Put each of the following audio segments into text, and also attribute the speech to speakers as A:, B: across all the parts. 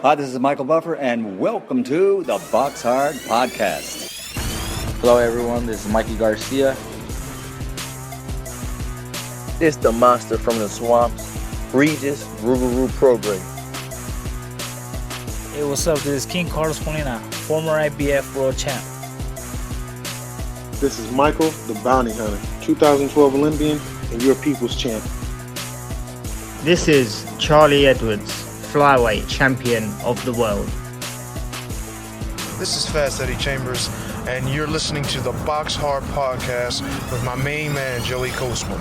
A: Hi, this is Michael Buffer, and welcome to the BoxHard Podcast.
B: Hello, everyone. This is Mikey Garcia.
C: This the monster from the swamps, Regis Rougarou Program.
D: Hey, what's up? This is King Carlos Molina, former IBF World Champ.
E: This is Michael, the Bounty Hunter, 2012 Olympian and your people's champ.
F: This is Charlie Edwards, flyweight champion of the world.
G: This is Fast Eddie Chambers, and you're listening to the BoxHard Podcast with my main man, Joey Coastman.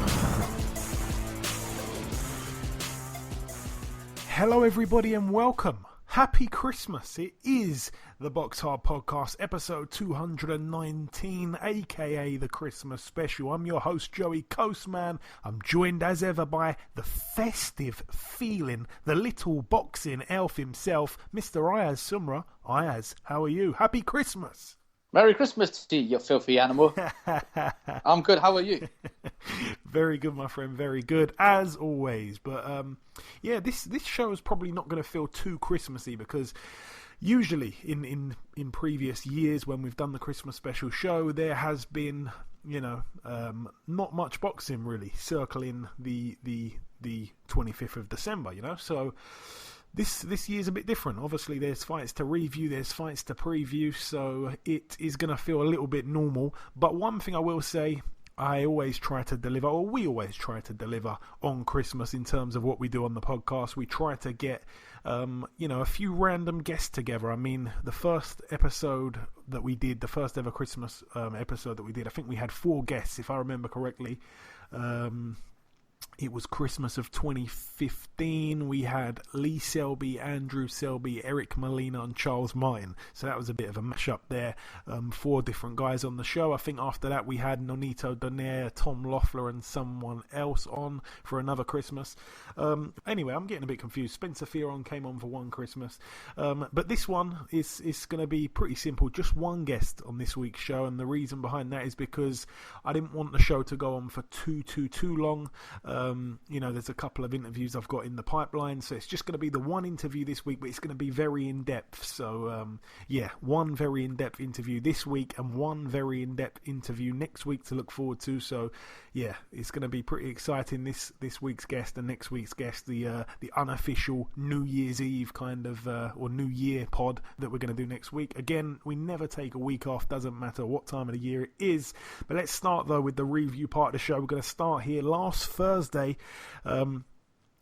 H: Hello, everybody, and welcome. Happy Christmas. It is the BoxHard Podcast, episode 219, aka the Christmas special. I'm your host, Joey Coastman. I'm joined as ever by the festive feeling, the little boxing elf himself, Mr. Ayaz Sumra. Ayaz, how are you? Happy Christmas.
B: Merry Christmas to you, you filthy animal. I'm good. How are you?
H: Very good, my friend. Very good, as always. But yeah, this show is probably not going to feel too Christmassy because usually in previous years when we've done the Christmas special show, there has been, not much boxing really circling the 25th of December, so this year's a bit different. Obviously there's fights to review, there's fights to preview, so it is going to feel a little bit normal. But one thing I will say, we always try to deliver on Christmas in terms of what we do on the podcast. We try to get, a few random guests together. I mean, the first episode that we did, the first ever Christmas episode that we did, I think we had 4 guests, if I remember correctly. It was Christmas of 2015. We had Lee Selby, Andrew Selby, Eric Molina, and Charles Martin. So that was a bit of a mashup there. 4 different guys on the show. I think after that we had Nonito Donaire, Tom Loeffler, and someone else on for another Christmas. Anyway, I'm getting a bit confused. Spencer Fearon came on for one Christmas. But this one is going to be pretty simple. Just one guest on this week's show. And the reason behind that is because I didn't want the show to go on for too long. There's a couple of interviews I've got in the pipeline, so it's just going to be the one interview this week, but it's going to be very in-depth. So, one very in-depth interview this week and one very in-depth interview next week to look forward to. So, yeah, it's going to be pretty exciting, this week's guest and next week's guest, the unofficial New Year's Eve kind of, or New Year pod that we're going to do next week. Again, we never take a week off, doesn't matter what time of the year it is. But let's start, though, with the review part of the show. We're going to start here last Thursday.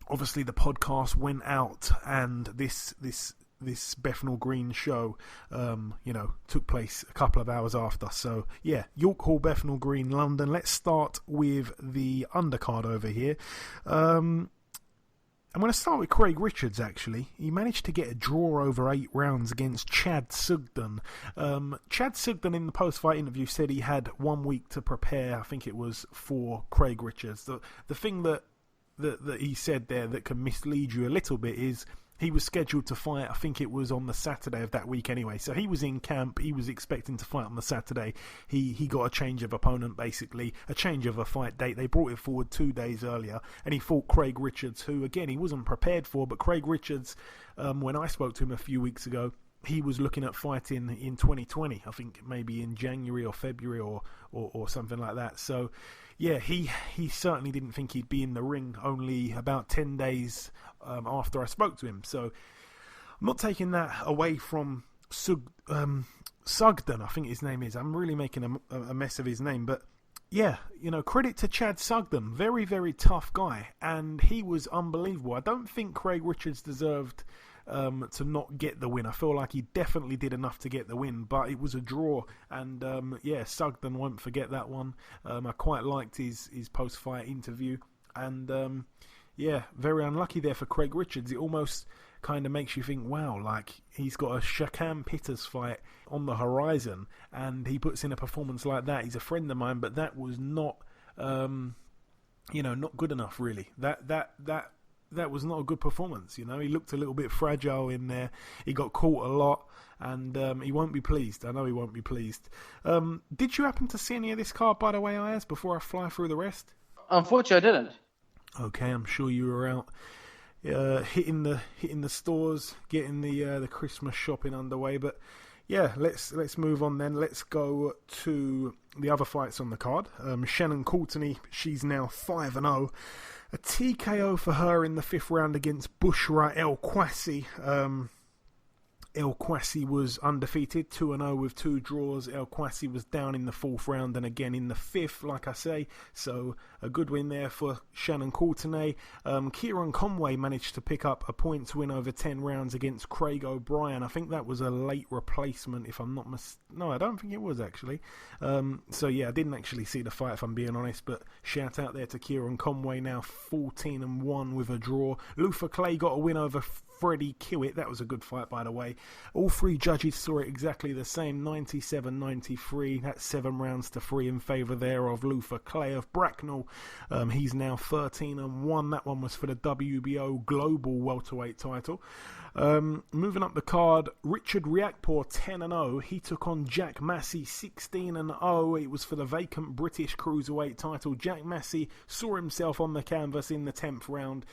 H: Obviously the podcast went out, and this Bethnal Green show took place a couple of hours after. So yeah, York Hall, Bethnal Green, London. Let's start with the undercard over here. I'm going to start with Craig Richards, actually. He managed to get a draw over 8 rounds against Chad Sugden. Chad Sugden, in the post-fight interview, said he had 1 week to prepare, I think it was, for Craig Richards. The thing that he said there that can mislead you a little bit is he was scheduled to fight, I think it was on the Saturday of that week anyway. So he was in camp, he was expecting to fight on the Saturday. He got a change of opponent, basically, a change of a fight date. They brought it forward 2 days earlier, and he fought Craig Richards, who, again, he wasn't prepared for. But Craig Richards, when I spoke to him a few weeks ago, he was looking at fighting in 2020, I think maybe in January or February or something like that. So, yeah, he certainly didn't think he'd be in the ring only about 10 days after I spoke to him. So I'm not taking that away from Sugden, I think his name is. I'm really making a mess of his name. But, yeah, credit to Chad Sugden. Very, very tough guy. And he was unbelievable. I don't think Craig Richards deserved to not get the win. I feel like he definitely did enough to get the win, but it was a draw, and Sugden won't forget that one. I quite liked his post-fight interview, and very unlucky there for Craig Richards. It almost kind of makes you think, wow, like he's got a Shakan Pitters fight on the horizon, and he puts in a performance like that. He's a friend of mine, but that was not, not good enough, really. That was not a good performance. He looked a little bit fragile in there. He got caught a lot, and he won't be pleased. I know he won't be pleased. Did you happen to see any of this card, by the way, Ayaz, before I fly through the rest?
B: Unfortunately, I didn't.
H: Okay, I'm sure you were out hitting the stores, getting the Christmas shopping underway. But yeah, let's move on then. Let's go to the other fights on the card. Shannon Courtenay, she's now 5-0. A TKO for her in the 5th round against Bushra El Kwasi. El Kwasi was undefeated, 2-0 with 2 draws. El Kwasi was down in the 4th round and again in the 5th, like I say. So a good win there for Shannon Courtenay. Kieran Conway managed to pick up a points win over 10 rounds against Craig O'Brien. I think that was a late replacement, if I'm not No, I don't think it was, actually. So yeah, I didn't actually see the fight, if I'm being honest, but shout out there to Kieran Conway, now 14-1 with a draw. Luther Clay got a win over Freddie Kiewit. That was a good fight, by the way. All 3 judges saw it exactly the same, 97-93. That's 7 rounds to 3 in favour there of Luther Clay of Bracknell. He's now 13-1. That one was for the WBO Global Welterweight title. Moving up the card, Richard Riakporhe, 10-0. He took on Jack Massey, 16-0. It was for the vacant British Cruiserweight title. Jack Massey saw himself on the canvas in the 10th round.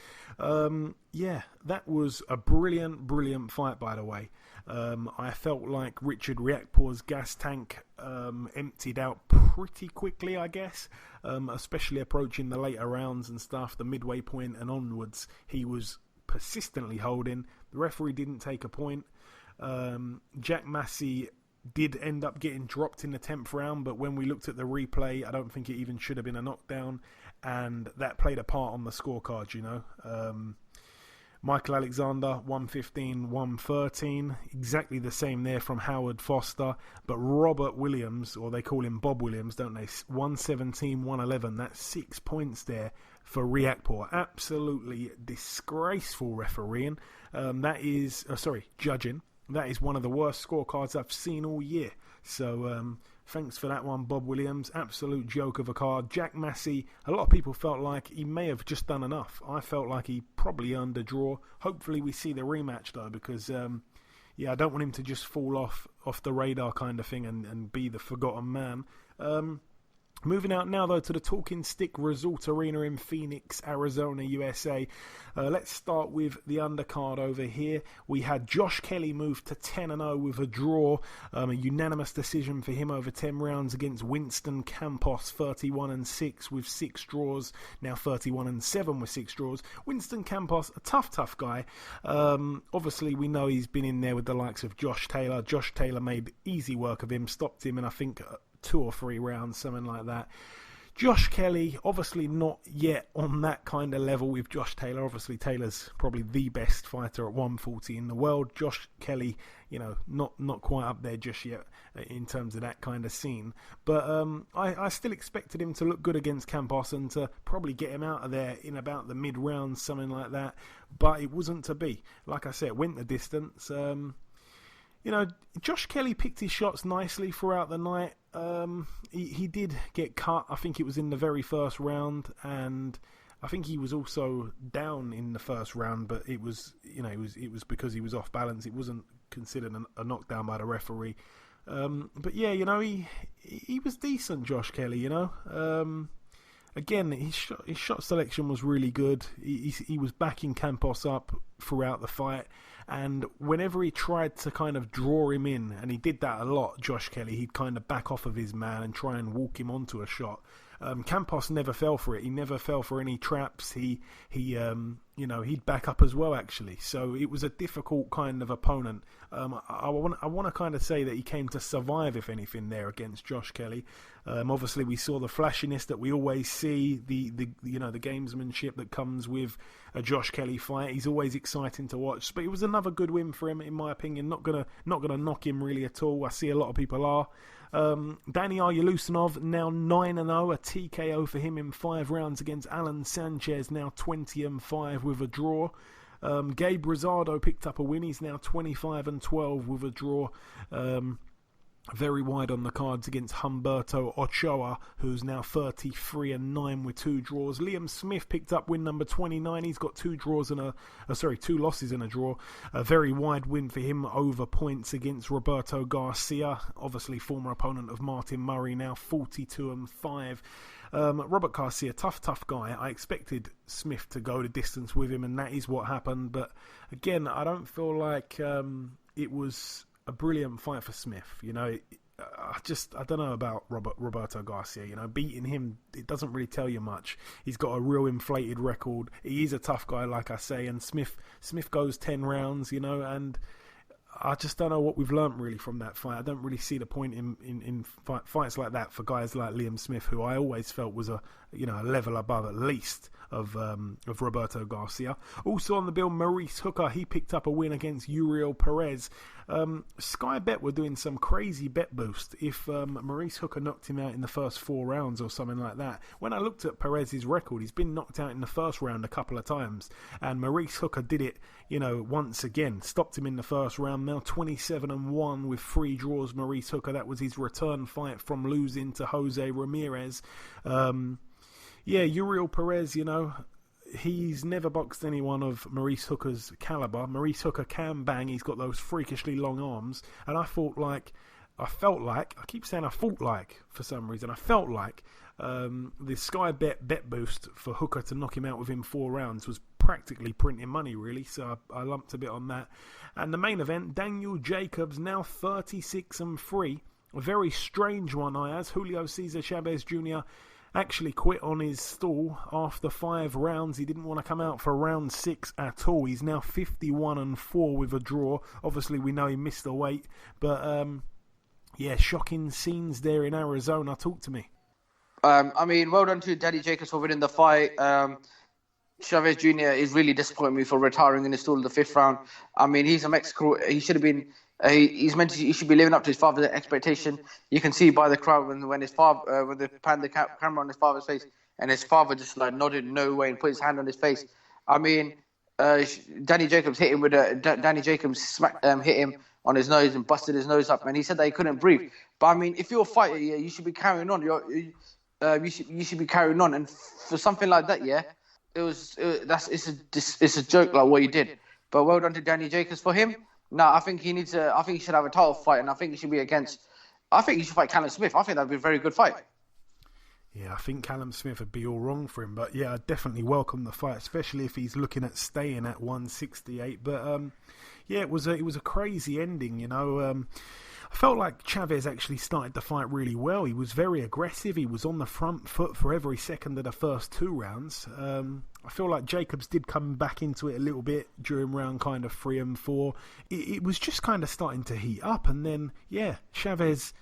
H: Yeah, that was a brilliant fight, by the way. I felt like Richard Riakporhe's gas tank emptied out pretty quickly, I guess, especially approaching the later rounds and stuff, the midway point and onwards. He was persistently holding. The referee didn't take a point. Jack Massey did end up getting dropped in the 10th round, but when we looked at the replay, I don't think it even should have been a knockdown, and that played a part on the scorecard, you know. Michael Alexander, 115-113. Exactly the same there from Howard Foster. But Robert Williams, or they call him Bob Williams, don't they? 117-111. That's 6 points there for Riakporhe. Absolutely disgraceful refereeing. Judging. That is one of the worst scorecards I've seen all year. So thanks for that one, Bob Williams. Absolute joke of a card. Jack Massey, a lot of people felt like he may have just done enough. I felt like he probably earned a draw. Hopefully we see the rematch, though, because I don't want him to just fall off the radar kind of thing and be the forgotten man. Moving out now, though, to the Talking Stick Resort Arena in Phoenix, Arizona, USA. Let's start with the undercard over here. We had Josh Kelly move to 10-0 with a draw. A unanimous decision for him over 10 rounds against Winston Campos, 31-6 with 6 draws. Now 31-7 with 6 draws. Winston Campos, a tough guy. Obviously, we know he's been in there with the likes of Josh Taylor. Josh Taylor made easy work of him, stopped him, and I think 2 or 3 rounds, something like that. Josh Kelly, obviously not yet on that kind of level with Josh Taylor. Obviously, Taylor's probably the best fighter at 140 in the world. Josh Kelly, you know, not quite up there just yet in terms of that kind of scene. But I still expected him to look good against Campos and to probably get him out of there in about the mid-round, something like that. But it wasn't to be. Like I said, went the distance. You know, Josh Kelly picked his shots nicely throughout the night. He did get cut. I think it was in the very first round, and I think he was also down in the first round. But it was, you know, it was because he was off balance. It wasn't considered a knockdown by the referee. But yeah, you know, he was decent, Josh Kelly. You know, again, his shot selection was really good. He was backing Campos up throughout the fight. And whenever he tried to kind of draw him in, and he did that a lot, Josh Kelly, he'd kind of back off of his man and try and walk him onto a shot. Campos never fell for it. He never fell for any traps. He you know, he'd back up as well, actually. So it was a difficult kind of opponent. I want to kind of say that he came to survive, if anything, there against Josh Kelly. Obviously, we saw the flashiness that we always see, the you know, the gamesmanship that comes with a Josh Kelly fight. He's always exciting to watch. But it was another good win for him, in my opinion. Not gonna knock him really at all. I see a lot of people are. Danny Aryalusinov now 9-0, a TKO for him in 5 rounds against Alan Sanchez, now 20-5 with a draw. Gabe Rosado picked up a win. He's now 25-12 with a draw. very wide on the cards against Humberto Ochoa, who's now 33-9 with 2 draws. Liam Smith picked up win number 29. He's got 2 losses and a draw. A very wide win for him over points against Roberto Garcia, obviously former opponent of Martin Murray, now 42-5. Robert Garcia, tough guy. I expected Smith to go the distance with him, and that is what happened. But again, I don't feel like it was a brilliant fight for Smith. I don't know about Roberto Garcia. Beating him, it doesn't really tell you much. He's got a real inflated record. He is a tough guy, like I say, and Smith goes 10 rounds, and I just don't know what we've learnt really from that fight. I don't really see the point in fights like that for guys like Liam Smith, who I always felt was a level above at least of Roberto Garcia. Also on the bill, Maurice Hooker. He picked up a win against Uriel Perez. Sky Bet were doing some crazy bet boost if Maurice Hooker knocked him out in the first 4 rounds or something like that. When I looked at Perez's record, he's been knocked out in the first round a couple of times, and Maurice Hooker did it, once again. Stopped him in the first round. Now 27-1 with 3 draws. Maurice Hooker. That was his return fight from losing to Jose Ramirez. Uriel Perez, he's never boxed anyone of Maurice Hooker's caliber. Maurice Hooker can bang. He's got those freakishly long arms. And I felt like, for some reason, I felt like the Sky Bet boost for Hooker to knock him out within 4 rounds was practically printing money, really. So I lumped a bit on that. And the main event, Daniel Jacobs, now 36-3. A very strange one, Ayaz. Julio Cesar Chavez Jr. actually quit on his stall after 5 rounds. He didn't want to come out for round 6 at all. He's now 51-4 with a draw. Obviously, we know he missed the weight. But, shocking scenes there in Arizona. Talk to me.
B: Well done to Danny Jacobs for winning the fight. Chavez Jr. is really disappointing me for retiring in the stall in the 5th round. He's a Mexico. He should have been. He should be living up to his father's expectation. You can see by the crowd when his father, when they pan the camera on his father's face, and his father just nodded no way and put his hand on his face. Danny Jacobs hit him with hit him on his nose and busted his nose up, and he said that he couldn't breathe. But if you're a fighter, you should be carrying on. You should be carrying on, and for something like that, it's a joke like what he did. But well done to Danny Jacobs for him. No, I think he should have a title fight, and I think he should be I think he should fight Callum Smith. I think that'd be a very good fight.
H: Yeah, I think Callum Smith would be all wrong for him, but I definitely welcome the fight, especially if he's looking at staying at 168. But it was a crazy ending, I felt like Chavez actually started the fight really well. He was very aggressive. He was on the front foot for every second of the first 2 rounds. I feel like Jacobs did come back into it a little bit during round kind of 3 and 4. It was just kind of starting to heat up. And then, Chavez,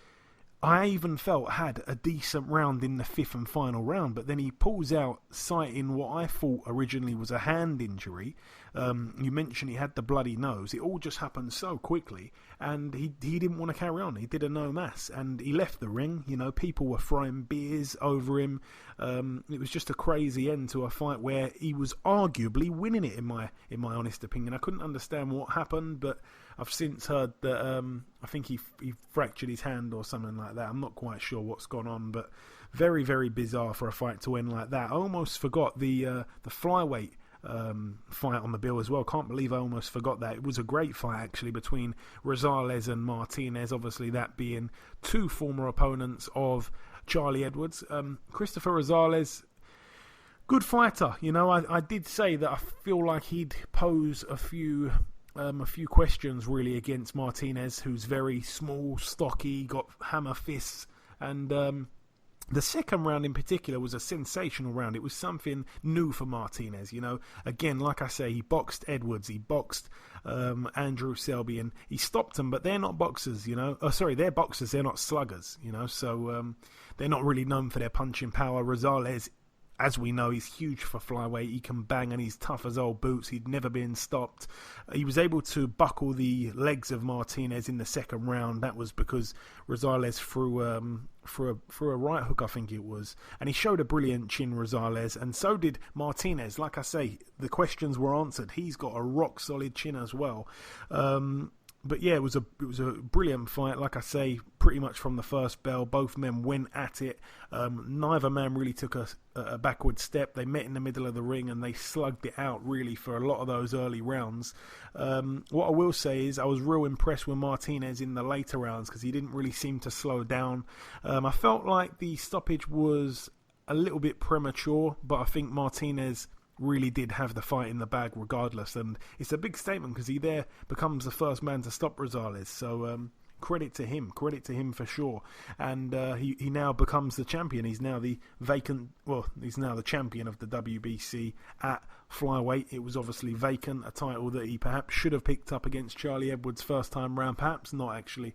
H: I even felt, had a decent round in the 5th and final round. But then he pulls out, citing what I thought originally was a hand injury. You mentioned he had the bloody nose. It all just happened so quickly, and he didn't want to carry on. He did a no mass, and he left the ring. People were throwing beers over him. It was just a crazy end to a fight where he was arguably winning it, in my honest opinion. I couldn't understand what happened, but I've since heard that I think he fractured his hand or something like that. I'm not quite sure what's gone on, but very, very bizarre for a fight to end like that. I almost forgot the flyweight fight on the bill as well. Can't believe I almost forgot that. It was a great fight actually between Rosales and Martinez, obviously that being 2 former opponents of Charlie Edwards. Christopher Rosales, good fighter. I did say that I feel like he'd pose a few questions really against Martinez, who's very small, stocky, got hammer fists, and the second round in particular was a sensational round. It was something new for Martinez, Again, like I say, he boxed Edwards, he boxed Andrew Selby, and he stopped them, but they're not boxers, they're boxers, they're not sluggers, so they're not really known for their punching power. Rosales, as we know, he's huge for flyweight. He can bang and he's tough as old boots. He'd never been stopped. He was able to buckle the legs of Martinez in the second round. That was because Rosales threw a right hook, I think it was. And he showed a brilliant chin, Rosales, and so did Martinez. Like I say, the questions were answered. He's got a rock-solid chin as well. yeah, it was a brilliant fight. Like I say, pretty much from the first bell, both men went at it. Neither man really took a backward step. They met in the middle of the ring and they slugged it out really for a lot of those early rounds. What I will say is I was real impressed with Martinez in the later rounds because he didn't really seem to slow down. I felt like the stoppage was a little bit premature, but I think Martinez really did have the fight in the bag regardless, and it's a big statement because he there becomes the first man to stop Rosales, so credit to him for sure. And he now becomes the champion. He's now the champion of the WBC at flyweight. It was obviously vacant, a title that he perhaps should have picked up against Charlie Edwards first time round, perhaps not actually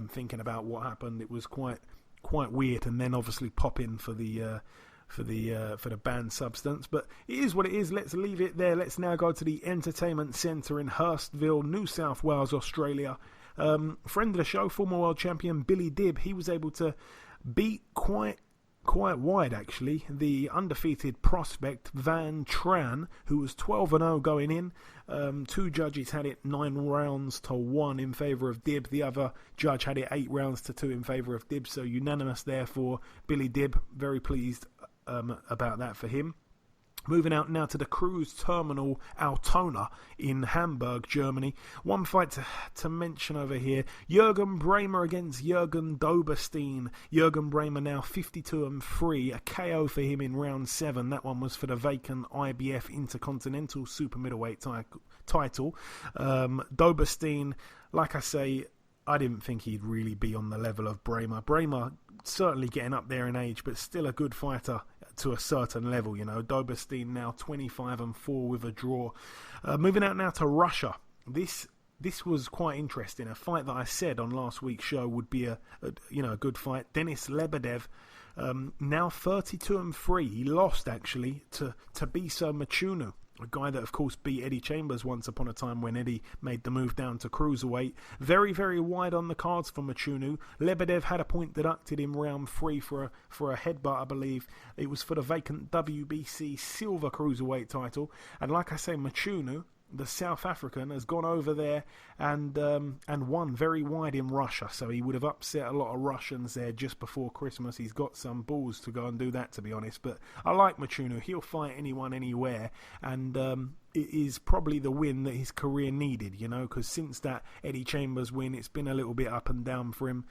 H: thinking about what happened. It was quite weird, and then obviously popping for the banned substance, but it is what it is. Let's leave it there. Let's now go to the Entertainment Centre in Hurstville, New South Wales, Australia. Friend of the show, former world champion Billy Dibb, he was able to beat quite wide actually the undefeated prospect Van Tran, who was 12-0 going in. Two judges had it 9 rounds to 1 in favour of Dibb. The other judge had it 8 rounds to 2 in favour of Dibb, so unanimous there for Billy Dibb. Very pleased about that for him. Moving out now to the cruise terminal Altona in Hamburg, Germany. One fight to mention over here. Jürgen Bremer against Jürgen Doberstein. Jürgen Bremer now 52-3. A KO for him in round 7. That one was for the vacant IBF Intercontinental Super Middleweight title. Doberstein, like I say, I didn't think he'd really be on the level of Bremer. Bremer certainly getting up there in age, but still a good fighter to a certain level, you know. Doberstein now 25-4 with a draw. Moving out now to Russia. This was quite interesting. A fight that I said on last week's show would be a good fight. Denis Lebedev, now 32-3. He lost actually to Tabiso Machunu, a guy that, of course, beat Eddie Chambers once upon a time when Eddie made the move down to cruiserweight. Very, very wide on the cards for Machunu. Lebedev had a point deducted in round 3 for a headbutt, I believe. It was for the vacant WBC silver cruiserweight title. And like I say, Machunu, the South African, has gone over there and won very wide in Russia. So he would have upset a lot of Russians there just before Christmas. He's got some balls to go and do that, to be honest. But I like Machunu. He'll fight anyone, anywhere. And it is probably the win that his career needed, you know, because since that Eddie Chambers win, it's been a little bit up and down for him.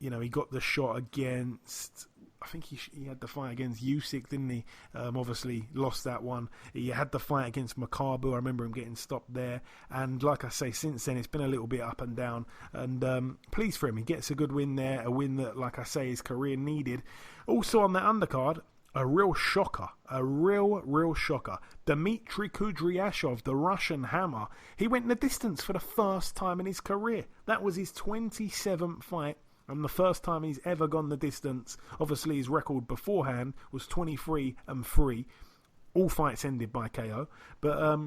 H: He got the shot against... I think he had the fight against Usyk, didn't he? Obviously lost that one. He had the fight against Makabu. I remember him getting stopped there. And like I say, since then it's been a little bit up and down. And pleased for him. He gets a good win there. A win that, like I say, his career needed. Also on that undercard, a real shocker. A real shocker. Dmitry Kudryashov, the Russian hammer. He went the distance for the first time in his career. That was his 27th fight. And the first time he's ever gone the distance. Obviously his record beforehand was 23-3. All fights ended by KO. But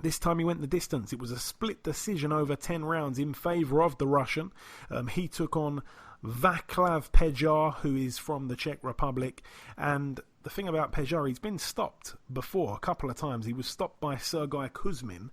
H: this time he went the distance. It was a split decision over 10 rounds in favour of the Russian. He took on Vaclav Pejar, who is from the Czech Republic. And the thing about Pejar, he's been stopped before a couple of times. He was stopped by Sergei Kuzmin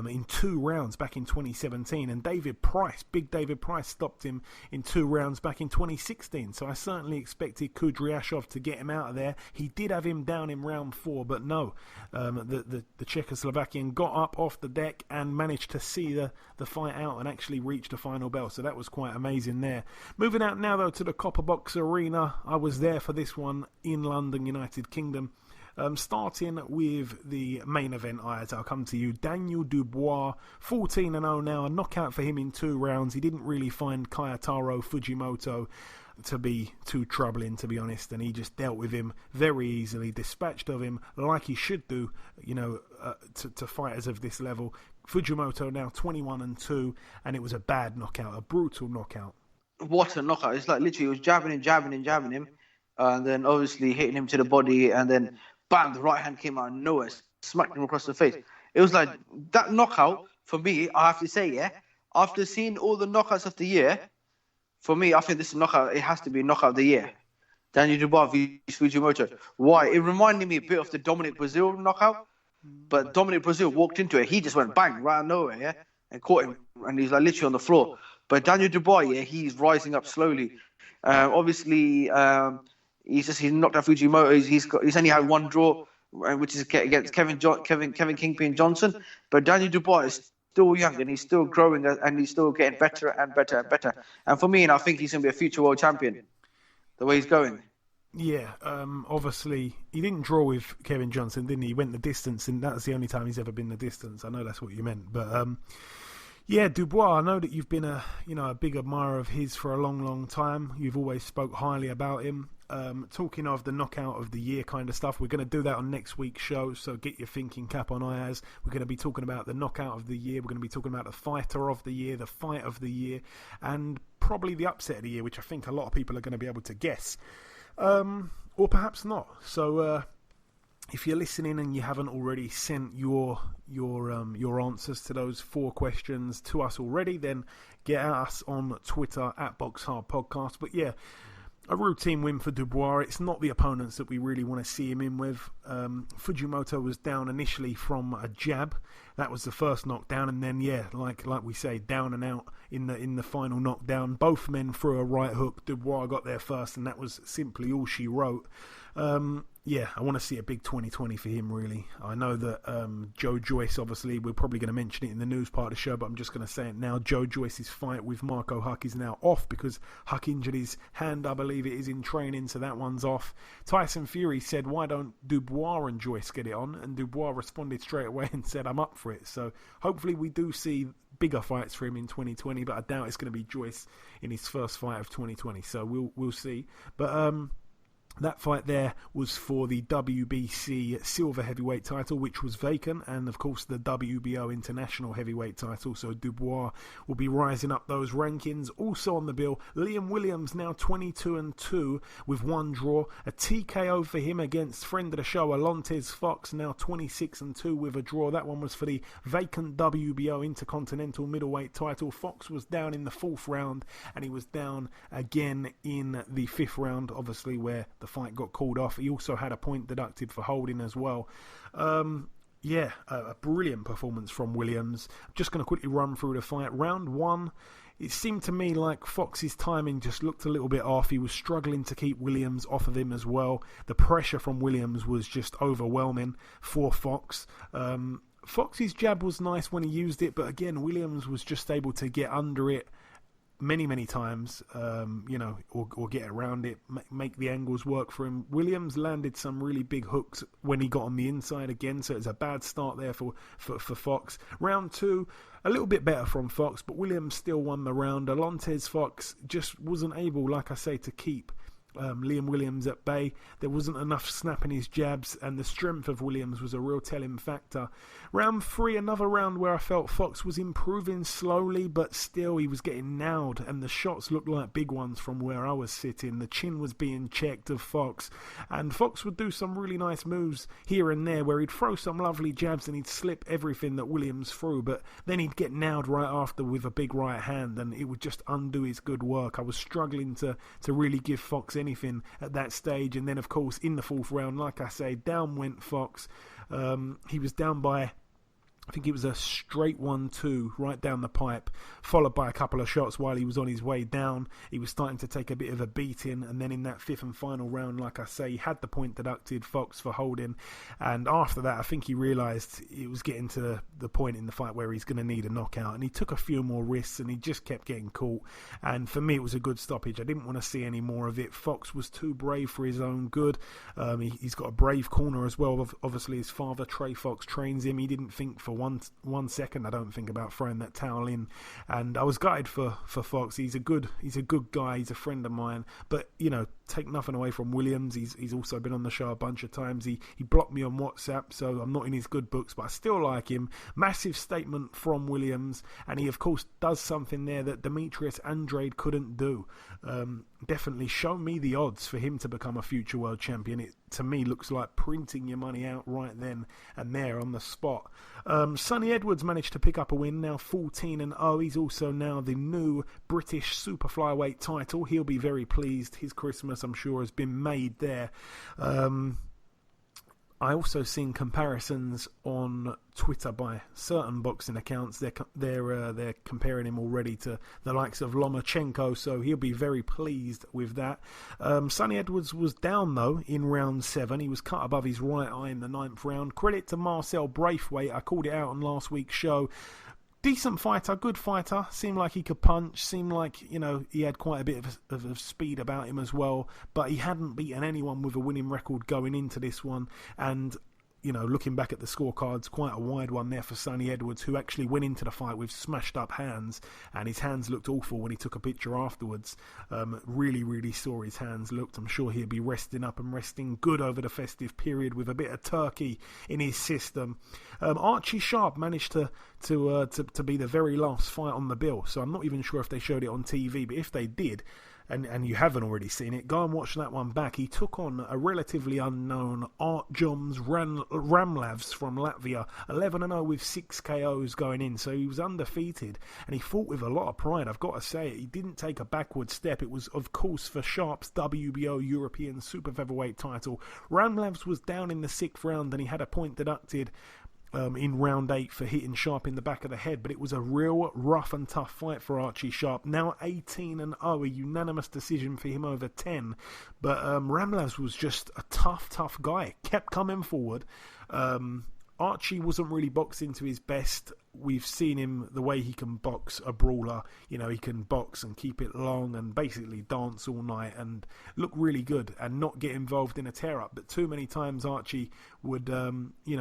H: in 2 rounds back in 2017, and Big David Price stopped him in 2 rounds back in 2016. So I certainly expected Kudryashov to get him out of there. He did have him down in round 4, but no, the Czechoslovakian got up off the deck and managed to see the fight out and actually reach the final bell. So that was quite amazing there. Moving out now though to the Copper Box Arena. I was there for this one in London, United Kingdom. Starting with the main event, Ayaz, I'll come to you. Daniel Dubois, 14-0 now, a knockout for him in 2 rounds. He didn't really find Kayataro Fujimoto to be too troubling, to be honest, and he just dealt with him very easily, dispatched of him like he should do, to fighters of this level. Fujimoto now 21-2, and it was a bad knockout, a brutal knockout.
B: What a knockout. It's like literally he was jabbing him, and then obviously hitting him to the body, and then bam, the right hand came out of nowhere, smacked him across the face. It was like that knockout, for me, I have to say, after seeing all the knockouts of the year, for me, I think this knockout, it has to be a knockout of the year. Daniel Dubois v Fujimoto. Why? It reminded me a bit of the Dominic Brazil knockout, but Dominic Brazil walked into it, he just went bang, right out of nowhere, and caught him, and he's like literally on the floor. But Daniel Dubois, yeah, he's rising up slowly. Obviously, he's knocked out Fujimoto. He's only had one draw, which is against Kevin Kingpin Johnson. But Daniel Dubois is still young, and he's still growing, and he's still getting better and better and better. And for me, I think he's going to be a future world champion, the way he's going.
H: Yeah, obviously, he didn't draw with Kevin Johnson, didn't he? He went the distance, and that's the only time he's ever been the distance. I know that's what you meant. But, yeah, Dubois, I know that you've been a big admirer of his for a long, long time. You've always spoke highly about him. Talking of the knockout of the year kind of stuff, we're going to do that on next week's show, so get your thinking cap on, Ayaz. We're going to be talking about the knockout of the year, we're going to be talking about the fighter of the year, the fight of the year, and probably the upset of the year, which I think a lot of people are going to be able to guess. Or perhaps not. So if you're listening and you haven't already sent your answers to those 4 questions to us already, then get at us on Twitter at BoxHard Podcast. But yeah, a routine win for Dubois. It's not the opponents that we really want to see him in with. Fujimoto was down initially from a jab. That was the first knockdown, and then yeah, like we say, down and out in the final knockdown. Both men threw a right hook. Dubois got there first, and that was simply all she wrote. Yeah, I want to see a big 2020 for him, really. I know that Joe Joyce, obviously, we're probably going to mention it in the news part of the show, but I'm just going to say it now. Joe Joyce's fight with Marco Huck is now off because Huck injured his hand, I believe it is, in training, so that one's off. Tyson Fury said, why don't Dubois and Joyce get it on? And Dubois responded straight away and said, I'm up for it. So hopefully we do see bigger fights for him in 2020, but I doubt it's going to be Joyce in his first fight of 2020, so we'll see. But that fight there was for the WBC silver heavyweight title, which was vacant, and of course the WBO international heavyweight title. So Dubois will be rising up those rankings. Also on the bill, Liam Williams, now 22-2 with 1 draw. A TKO for him against friend of the show, Alontes Fox, now 26-2 with a draw. That one was for the vacant WBO intercontinental middleweight title. Fox was down in the 4th round, and he was down again in the 5th round, obviously where the fight got called off. He also had a point deducted for holding as well. Yeah, a brilliant performance from Williams. I'm just going to quickly run through the fight. Round 1, it seemed to me like Fox's timing just looked a little bit off. He was struggling to keep Williams off of him as well. The pressure from Williams was just overwhelming for Fox. Fox's jab was nice when he used it, but again, Williams was just able to get under it many times, or get around it, make the angles work for him. Williams landed some really big hooks when he got on the inside again, so it's a bad start there for Fox. Round 2, a little bit better from Fox, but Williams still won the round. Alontes Fox just wasn't able, like I say, to keep Liam Williams at bay. There wasn't enough snap in his jabs, and the strength of Williams was a real telling factor. Round 3, another round where I felt Fox was improving slowly, but still he was getting nailed, and the shots looked like big ones from where I was sitting. The chin was being checked of Fox, and Fox would do some really nice moves here and there where he'd throw some lovely jabs and he'd slip everything that Williams threw, but then he'd get nailed right after with a big right hand, and it would just undo his good work. I was struggling to really give Fox anything at that stage, and then of course in the 4th round, like I say, down went Fox. He was down by, I think it was a straight 1-2 right down the pipe, followed by a couple of shots while he was on his way down. He was starting to take a bit of a beating, and then in that 5th and final round, like I say, he had the point deducted, Fox, for holding, and after that I think he realised it was getting to the point in the fight where he's going to need a knockout, and he took a few more risks and he just kept getting caught, and for me it was a good stoppage. I didn't want to see any more of it. Fox was too brave for his own good. He's got a brave corner as well. Obviously his father, Trey Fox, trains him. He didn't think for one second, I don't think, about throwing that towel in, and I was gutted for Fox. He's a good guy, he's a friend of mine, but take nothing away from Williams. He's also been on the show a bunch of times. He blocked me on WhatsApp, so I'm not in his good books, but I still like him. Massive statement from Williams, and he of course does something there that Demetrius Andrade couldn't do. Definitely show me the odds for him to become a future world champion. It to me looks like printing your money out right then and there on the spot. Sonny Edwards managed to pick up a win, now 14-0. He's also now the new British super flyweight title. He'll be very pleased. His Christmas, I'm sure, has been made there. I also seen comparisons on Twitter by certain boxing accounts. They're comparing him already to the likes of Lomachenko, so he'll be very pleased with that. Sonny Edwards was down though in round 7. He was cut above his right eye in the 9th round. Credit to Marcel Braithwaite. I called it out on last week's show. Decent fighter, good fighter. Seemed like he could punch. Seemed like, he had quite a bit of speed about him as well. But he hadn't beaten anyone with a winning record going into this one. And, looking back at the scorecards, quite a wide one there for Sonny Edwards, who actually went into the fight with smashed up hands. And his hands looked awful when he took a picture afterwards. Really, really saw his hands looked. I'm sure he'll be resting up and resting good over the festive period with a bit of turkey in his system. Archie Sharp managed to be the very last fight on the bill. So I'm not even sure if they showed it on TV, but if they did, and you haven't already seen it, go and watch that one back. He took on a relatively unknown Artjoms Ramlavs from Latvia, 11-0 with 6 KOs going in, so he was undefeated, and he fought with a lot of pride, I've got to say it. He didn't take a backward step. It was, of course, for Sharp's WBO European Super Featherweight title. Ramlavs was down in the 6th round, and he had a point deducted in round 8 for hitting Sharp in the back of the head, but it was a real rough and tough fight for Archie Sharp. Now 18-0, a unanimous decision for him over 10, but Ramlavs was just a tough guy, kept coming forward. Archie wasn't really boxing to his best. We've seen him, the way he can box a brawler. He can box and keep it long and basically dance all night and look really good and not get involved in a tear-up. But too many times Archie would,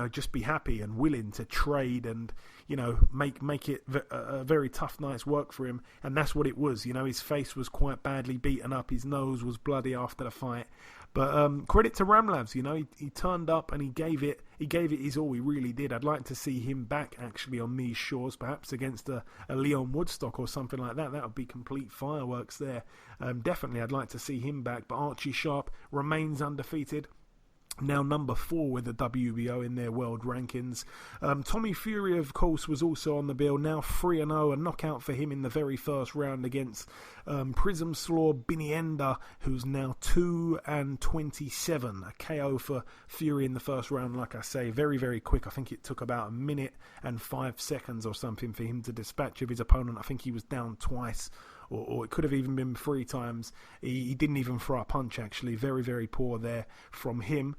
H: just be happy and willing to trade and, make it a very tough night's work for him. And that's what it was. His face was quite badly beaten up. His nose was bloody after the fight. But credit to Ramlavs, he turned up and he gave it his all. He really did. I'd like to see him back actually on these shores, perhaps against a Leon Woodstock or something like that. That would be complete fireworks there. Definitely, I'd like to see him back. But Archie Sharp remains undefeated. Now number 4 with the WBO in their world rankings. Tommy Fury, of course, was also on the bill. Now 3-0, a knockout for him in the very first round against Prism Slaw Binienda, who's now 2-27. A KO for Fury in the first round, like I say, very, very quick. I think it took about 1 minute and 5 seconds or something for him to dispatch of his opponent. I think he was down twice. Or it could have even been 3 times. He didn't even throw a punch, actually. Very, very poor there from him.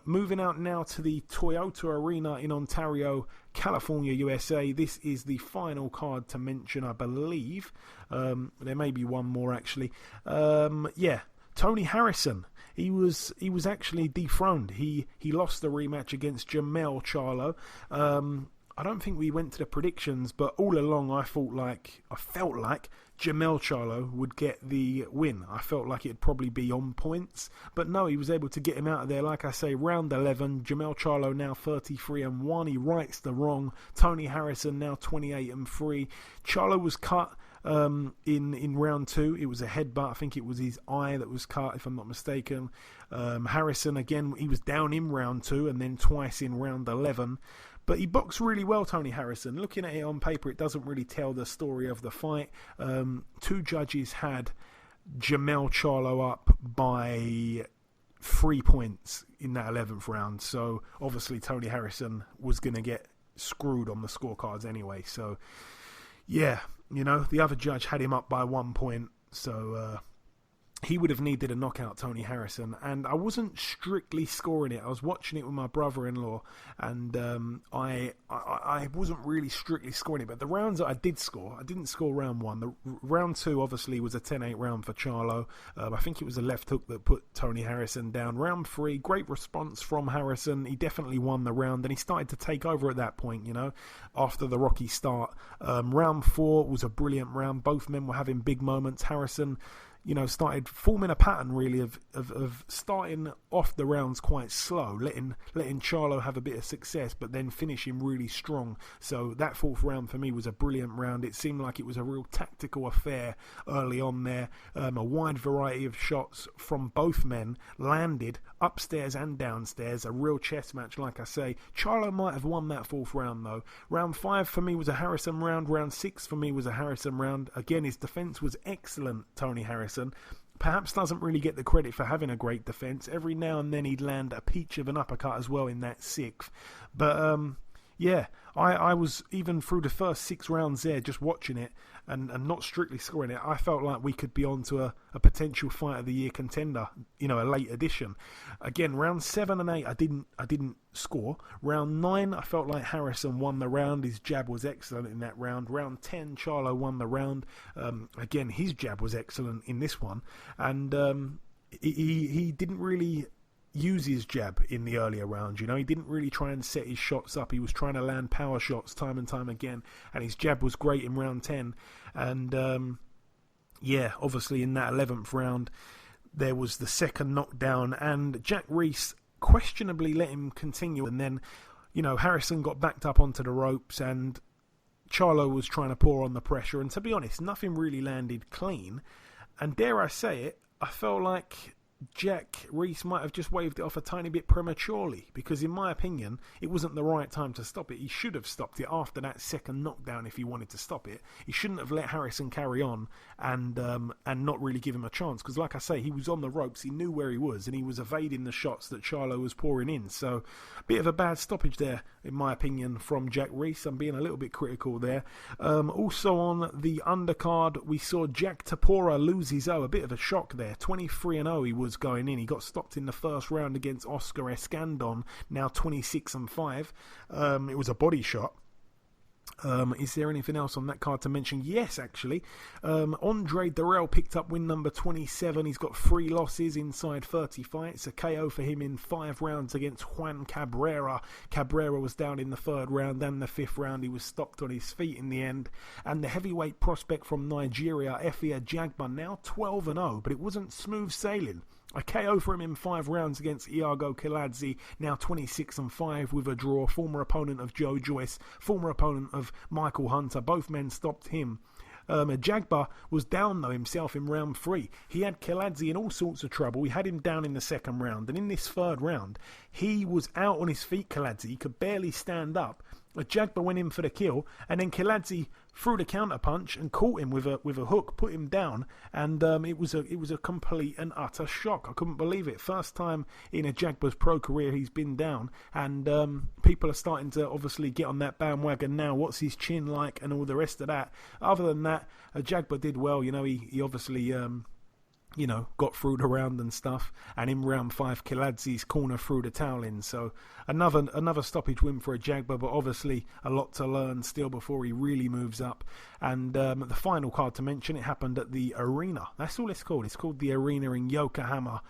H: Moving out now to the Toyota Arena in Ontario, California, USA. This is the final card to mention, I believe. There may be one more, actually. Tony Harrison. He was actually dethroned. He lost the rematch against Jamel Charlo. I don't think we went to the predictions, but all along I felt like Jamel Charlo would get the win. I felt like it'd probably be on points, but no, he was able to get him out of there. Like I say, round 11, Jamel Charlo now 33-1. He rights the wrong. Tony Harrison now 28-3. Charlo was cut in round 2. It was a headbutt. I think it was his eye that was cut, if I'm not mistaken. Harrison, again, he was down in round 2 and then twice in round 11. But he boxed really well, Tony Harrison. Looking at it on paper, it doesn't really tell the story of the fight. 2 judges had Jamel Charlo up by 3 points in that 11th round. So, obviously, Tony Harrison was going to get screwed on the scorecards anyway. So, yeah, the other judge had him up by 1 point. So, he would have needed a knockout, Tony Harrison, and I wasn't strictly scoring it. I was watching it with my brother-in-law, and I wasn't really strictly scoring it, but the rounds that I did score, I didn't score round 1. The round 2, obviously, was a 10-8 round for Charlo. I think it was a left hook that put Tony Harrison down. Round 3, great response from Harrison. He definitely won the round, and he started to take over at that point, after the rocky start. Round 4 was a brilliant round. Both men were having big moments. Harrison started forming a pattern really of starting off the rounds quite slow, letting Charlo have a bit of success, but then finishing really strong. So that 4th round for me was a brilliant round. It seemed like it was a real tactical affair early on there. A wide variety of shots from both men landed upstairs and downstairs. A real chess match, like I say. Charlo might have won that 4th round though. Round 5 for me was a Harrison round. Round 6 for me was a Harrison round. Again, his defense was excellent, Tony Harrison. perhaps doesn't really get the credit for having a great defence. Every now and then he'd land a peach of an uppercut as well in that 6th. But, yeah, I was, even through the first 6 rounds there, just watching it and not strictly scoring it, I felt like we could be on to a potential Fight of the Year contender, a late edition. Again, round 7 and 8, I didn't score. Round 9, I felt like Harrison won the round. His jab was excellent in that round. Round 10, Charlo won the round. Again, his jab was excellent in this one. And he didn't really use his jab in the earlier rounds. He didn't really try and set his shots up. He was trying to land power shots time and time again, and his jab was great in round 10. And obviously in that 11th round there was the second knockdown, and Jack Reese questionably let him continue, and then Harrison got backed up onto the ropes and Charlo was trying to pour on the pressure, and to be honest, nothing really landed clean. And dare I say it, I felt like Jack Reese might have just waved it off a tiny bit prematurely, because in my opinion it wasn't the right time to stop it. He should have stopped it after that second knockdown if he wanted to stop it. He shouldn't have let Harrison carry on and not really give him a chance, because like I say, he was on the ropes, he knew where he was, and he was evading the shots that Charlo was pouring in. So a bit of a bad stoppage there in my opinion from Jack Reese. I'm being a little bit critical there. Also on the undercard we saw Jack Tapora lose his a bit of a shock there. 23-0 he was going in. He got stopped in the first round against Oscar Escandon, now 26-5. It was a body shot. Is there anything else on that card to mention? Yes, actually. Andre Durrell picked up win number 27. He's got 3 losses inside 30 fights. A KO for him in 5 rounds against Juan Cabrera. Cabrera was down in the 3rd round and the 5th round. He was stopped on his feet in the end. And the heavyweight prospect from Nigeria, Efia Jagba, now 12-0, but it wasn't smooth sailing. A KO for him in 5 rounds against Iago Kiladze, now 26-5 with a draw. Former opponent of Joe Joyce, former opponent of Michael Hunter. Both men stopped him. Jagba was down though himself in round 3. He had Kiladze in all sorts of trouble. He had him down in the 2nd round, and in this 3rd round he was out on his feet. Kiladze, he could barely stand up. Jagba went in for the kill, and then Kiladze threw the counter punch and caught him with a hook, put him down, and it was a complete and utter shock. I couldn't believe it. First time in a Jagba's pro career he's been down, and people are starting to obviously get on that bandwagon now. What's his chin like and all the rest of that. Other than that, Jagba did well. He obviously got through the round and stuff, and in round 5 Kiladze's corner threw the towel in. So another stoppage win for a Jagba, but obviously a lot to learn still before he really moves up. And the final card to mention, it happened at the Arena. That's all it's called. It's called the Arena in Yokohama,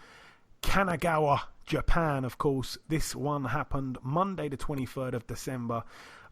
H: Kanagawa, Japan. Of course, this one happened Monday the 23rd of December.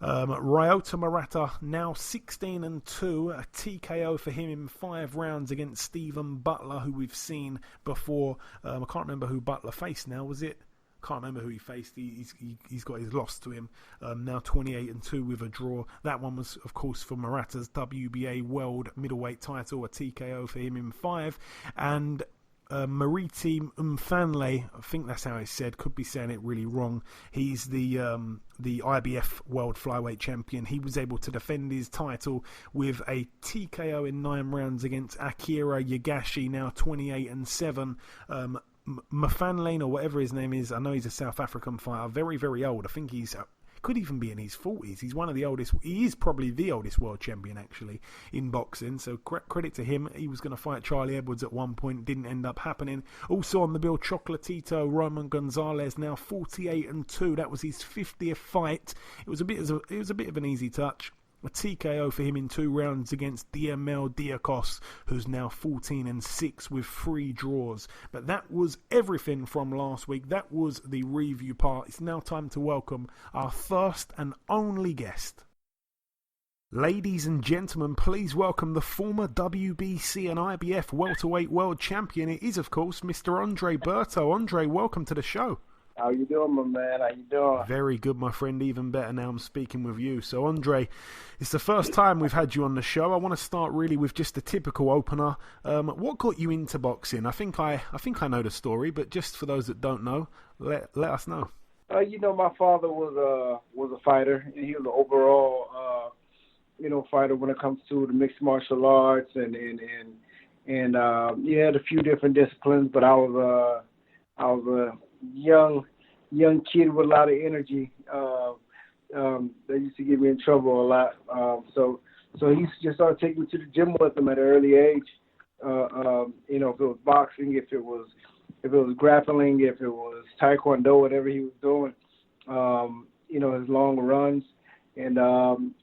H: Ryota Murata, now 16-2, a TKO for him in 5 rounds against Stephen Butler, who we've seen before. I can't remember who Butler faced now, was it? Can't remember who he faced. He's got his loss to him. Now 28-2 with a draw. That one was, of course, for Murata's WBA World Middleweight title, a TKO for him in 5. And Mariti Mfanle, I think that's how it's said, could be saying it really wrong. He's the IBF World Flyweight Champion. He was able to defend his title with a TKO in 9 rounds against Akira Yagashi, now 28-7. Mfanle, or whatever his name is, I know he's a South African fighter, very, very old. I think he's could even be in his 40s. He's one of the oldest. He is probably the oldest world champion, actually, in boxing. So credit to him. He was going to fight Charlie Edwards at one point. Didn't end up happening. Also on the bill, Chocolatito Roman Gonzalez, now 48-2. That was his 50th fight. It was a bit of an easy touch. A TKO for him in 2 rounds against DML Diakos, who's now 14-6 with 3 draws. But that was everything from last week. That was the review part. It's now time to welcome our first and only guest. Ladies and gentlemen, please welcome the former WBC and IBF Welterweight World Champion. It is, of course, Mr. Andre Berto. Andre, welcome to the show.
I: How you doing, my man? How you doing?
H: Very good, my friend. Even better now I'm speaking with you. So, Andre, it's the first time we've had you on the show. I want to start really with just a typical opener. What got you into boxing? I think I know the story, but just for those that don't know, let us know.
I: My father was a fighter. He was an overall, fighter when it comes to the mixed martial arts and and he had a few different disciplines, but I was a young kid with a lot of energy. That used to get me in trouble a lot. So he used to just start taking me to the gym with him at an early age. If it was boxing, if it was grappling, if it was taekwondo, whatever he was doing. His long runs. And,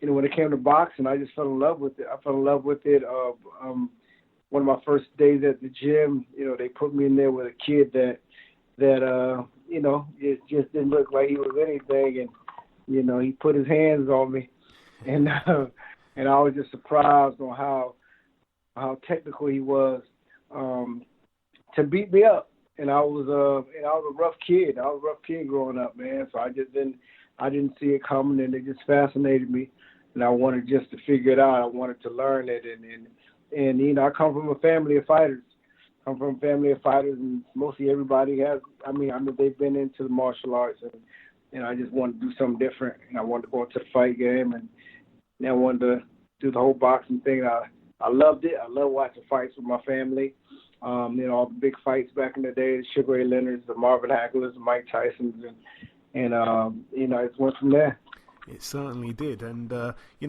I: when it came to boxing, I just fell in love with it. I fell in love with it. One of my first days at the gym, they put me in there with a kid that it just didn't look like he was anything. And, he put his hands on me. And I was just surprised on how technical he was to beat me up. And I was a rough kid. I was a rough kid growing up, man. So I didn't see it coming, and it just fascinated me. And I wanted just to figure it out. I wanted to learn it. And I come from a family of fighters. And mostly everybody has. I mean, they've been into the martial arts, and I just wanted to do something different. And I wanted to go into the fight game, and I wanted to do the whole boxing thing. I loved it. I love watching fights with my family. All the big fights back in the day, the Sugar Ray Leonards, the Marvin Haglers, the Mike Tysons, and it went from there.
H: It certainly did, and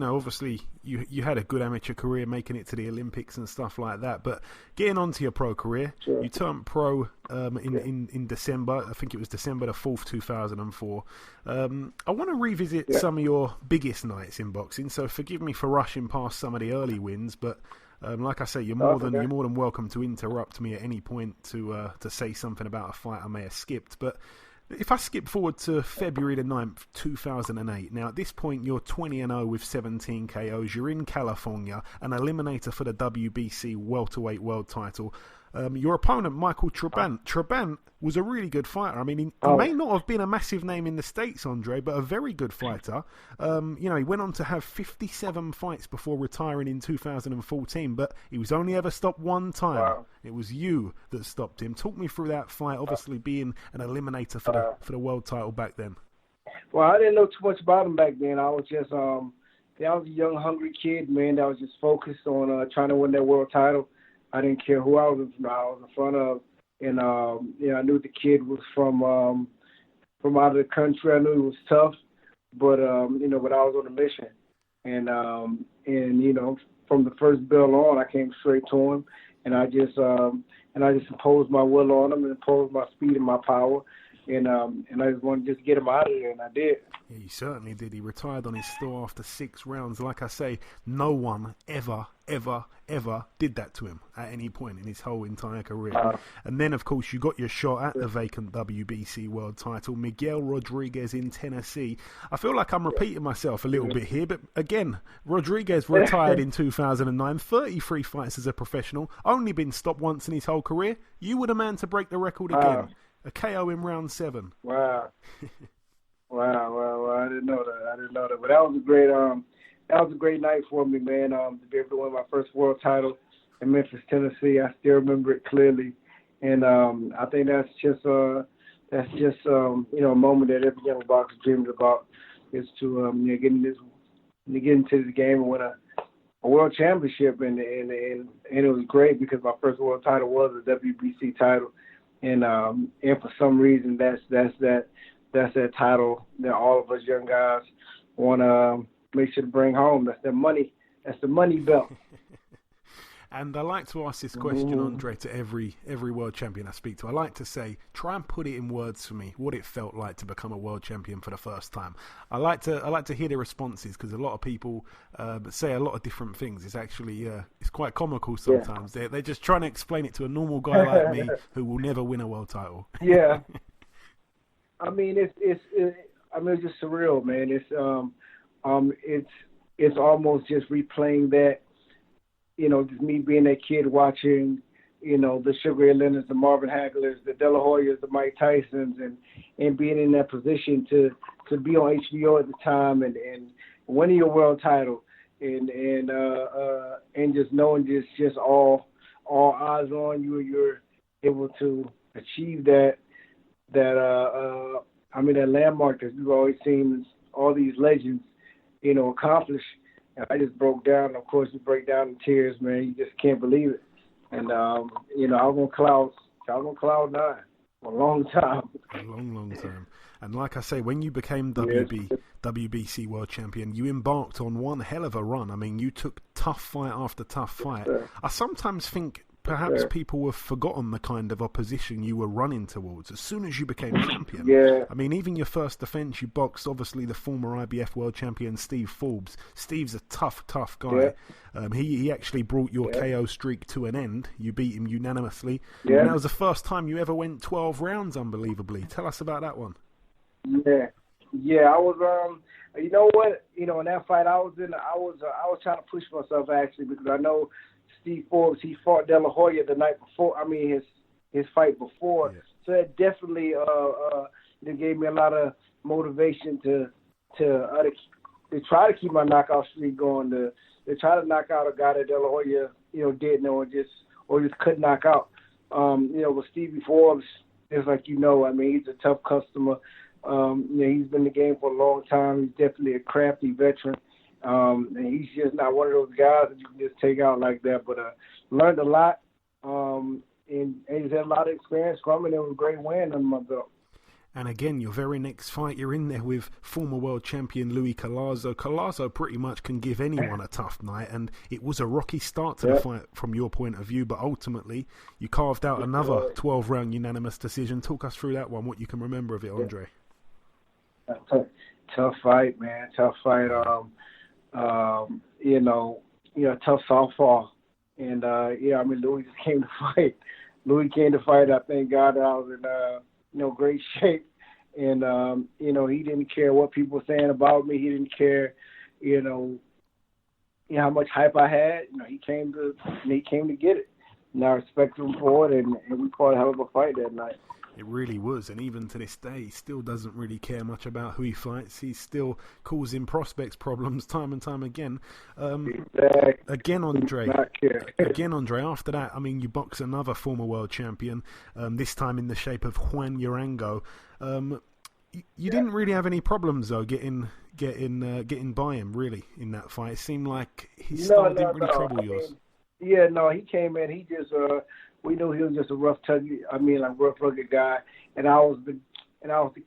H: obviously you had a good amateur career, making it to the Olympics and stuff like that. But getting on to your pro career, sure. You turned pro in December. I think it was December the 4th, 2004. I want to revisit some of your biggest nights in boxing. So forgive me for rushing past some of the early wins, but like I say, you're more than welcome to interrupt me at any point to say something about a fight I may have skipped, but. If I skip forward to February the 9th, 2008, now at this point you're 20-0 with 17 KOs, you're in California, an eliminator for the WBC Welterweight World title. Your opponent, Michael Trabant. Trabant was a really good fighter. I mean, he may not have been a massive name in the States, Andre, but a very good fighter. He went on to have 57 fights before retiring in 2014, but he was only ever stopped one time. Wow. It was you that stopped him. Talk me through that fight, obviously being an eliminator for the world title back then.
I: Well, I didn't know too much about him back then. I was just I was a young, hungry kid, man, that was just focused on trying to win that world title. I didn't care who I was in front of, and I knew the kid was from out of the country. I knew he was tough, but but I was on a mission, and from the first bell on, I came straight to him, and I just imposed my will on him and imposed my speed and my power, and I just wanted to just get him out of there, and I did.
H: Yeah, he certainly did. He retired on his store after 6 rounds. Like I say, no one ever did that to him at any point in his whole entire career. And then, of course, you got your shot at the vacant WBC world title, Miguel Rodriguez in Tennessee. I feel like I'm repeating myself a little bit here, but again, Rodriguez retired in 2009, 33 fights as a professional, only been stopped once in his whole career. You were the man to break the record again. A KO in round 7.
I: Wow. Wow. I didn't know that. But that was a great night for me, man. To be able to win my first world title in Memphis, Tennessee. I still remember it clearly, and I think that's just a moment that every young boxer dreams about, is to get into the game and win a world championship, and it was great because my first world title was a WBC title, and for some reason that's that title that all of us young guys want to make sure to bring home. That's the money. That's the money belt.
H: And I like to ask this question, Andre, to every world champion I speak to. I like to say, try and put it in words for me, what it felt like to become a world champion for the first time. I like to hear the responses, because a lot of people say a lot of different things. It's actually it's quite comical sometimes. Yeah. They're just trying to explain it to a normal guy like me who will never win a world title.
I: Yeah. I mean, it's just surreal, man. It's almost just replaying that, just me being that kid watching, the Sugar Ray Leonards, the Marvin Haglers, the De La Hoyas, the Mike Tysons, and being in that position to be on HBO at the time and winning your world title and just knowing just all eyes on you, and you're able to achieve that landmark that we've always seen all these legends, accomplish. And I just broke down. Of course, you break down in tears, man. You just can't believe it. and you know, I was on cloud nine for a long time.
H: A long time. And like I say, when you became WBC World Champion, you embarked on one hell of a run. I mean, you took tough fight after tough fight. I sometimes think perhaps people have forgotten the kind of opposition you were running towards as soon as you became champion.
I: Yeah.
H: I mean, even your first defence, you boxed, obviously, the former IBF World Champion, Steve Forbes. Steve's a tough guy. Yeah. He actually brought your KO streak to an end. You beat him unanimously. Yeah. And that was the first time you ever went 12 rounds, unbelievably. Tell us about that one.
I: Yeah, I was you know what, you know, in that fight I was trying to push myself actually, because I know Steve Forbes, he fought De La Hoya the night before, his fight before. Yeah. So that definitely it gave me a lot of motivation to try to keep my knockout streak going, to try to knock out a guy that De La Hoya, you know, didn't or just couldn't knock out. You know, with Stevie Forbes, it's like, you know, I mean, he's a tough customer. You know, he's been in the game for a long time. He's definitely a crafty veteran. And he's just not one of those guys that you can just take out like that. But learned a lot, and he's had a lot of experience from it. It was a great win under my belt.
H: And again, your very next fight, you're in there with former world champion Louis Collazo. Collazo pretty much can give anyone a tough night, and it was a rocky start to the fight from your point of view, but ultimately you carved out another 12-round unanimous decision. Talk us through that one, what you can remember of it, Andre.
I: Tough fight, man. Tough fight. You know, tough softball. And, I mean, Louis just came to fight. I thank God that I was in, great shape. And, he didn't care what people were saying about me. He didn't care, how much hype I had. You know, he came to get it. And I respect him for it, and we fought a hell of a fight that night.
H: It really was, and even to this day, he still doesn't really care much about who he fights. He's still causing prospects problems time and time again.
I: Exactly.
H: Again, Andre, after that, I mean, you box another former world champion, this time in the shape of Juan Urango. You didn't really have any problems, though, getting by him, really, in that fight. It seemed like his style didn't really trouble yours.
I: He came in, he just... we knew he was just a rough, rugged guy, and I was the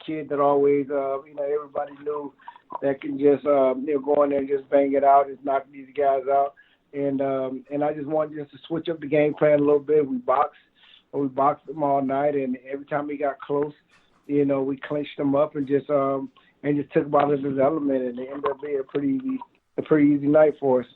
I: kid that always, everybody knew that can just, go in there and just bang it out, just knock these guys out, and I just wanted just to switch up the game plan a little bit. We boxed them all night, and every time we got close, we clinched them up and just took them out of his element, and it ended up being a pretty easy night for us.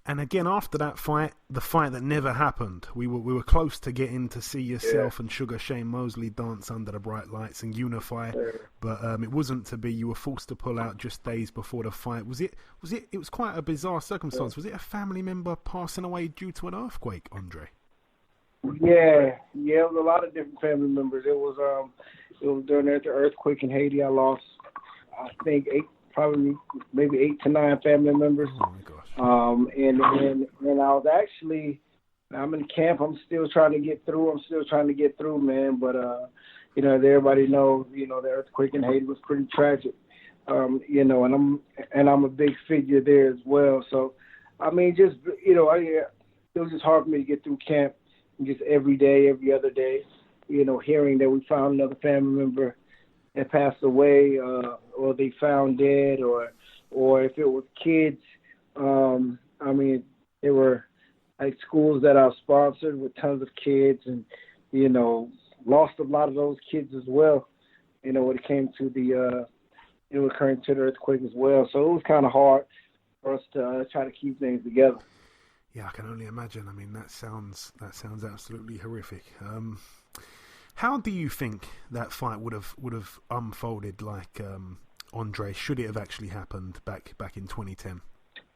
H: And again, after that fight, the fight that never happened, we were close to getting to see yourself and Sugar Shane Mosley dance under the bright lights and unify, but it wasn't to be. You were forced to pull out just days before the fight. It was quite a bizarre circumstance. Was it a family member passing away due to an earthquake, Andre?
I: Yeah, it was a lot of different family members. It was during the earthquake in Haiti. I lost, I think, maybe 8 to 9 family members.
H: Oh my gosh.
I: And I was actually, I'm in camp. I'm still trying to get through. Man. But as everybody knows, the earthquake in Haiti was pretty tragic. And I'm a big figure there as well. So, I mean, just it was just hard for me to get through camp. And just every day, every other day, hearing that we found another family member that passed away, or they found dead, or if it was kids. There were like schools that are sponsored with tons of kids, and lost a lot of those kids as well. When it came to the occurring to the earthquake as well. So it was kind of hard for us to try to keep things together.
H: Yeah, I can only imagine. I mean, that sounds absolutely horrific. How do you think that fight would have unfolded, like Andre? Should it have actually happened back in 2010?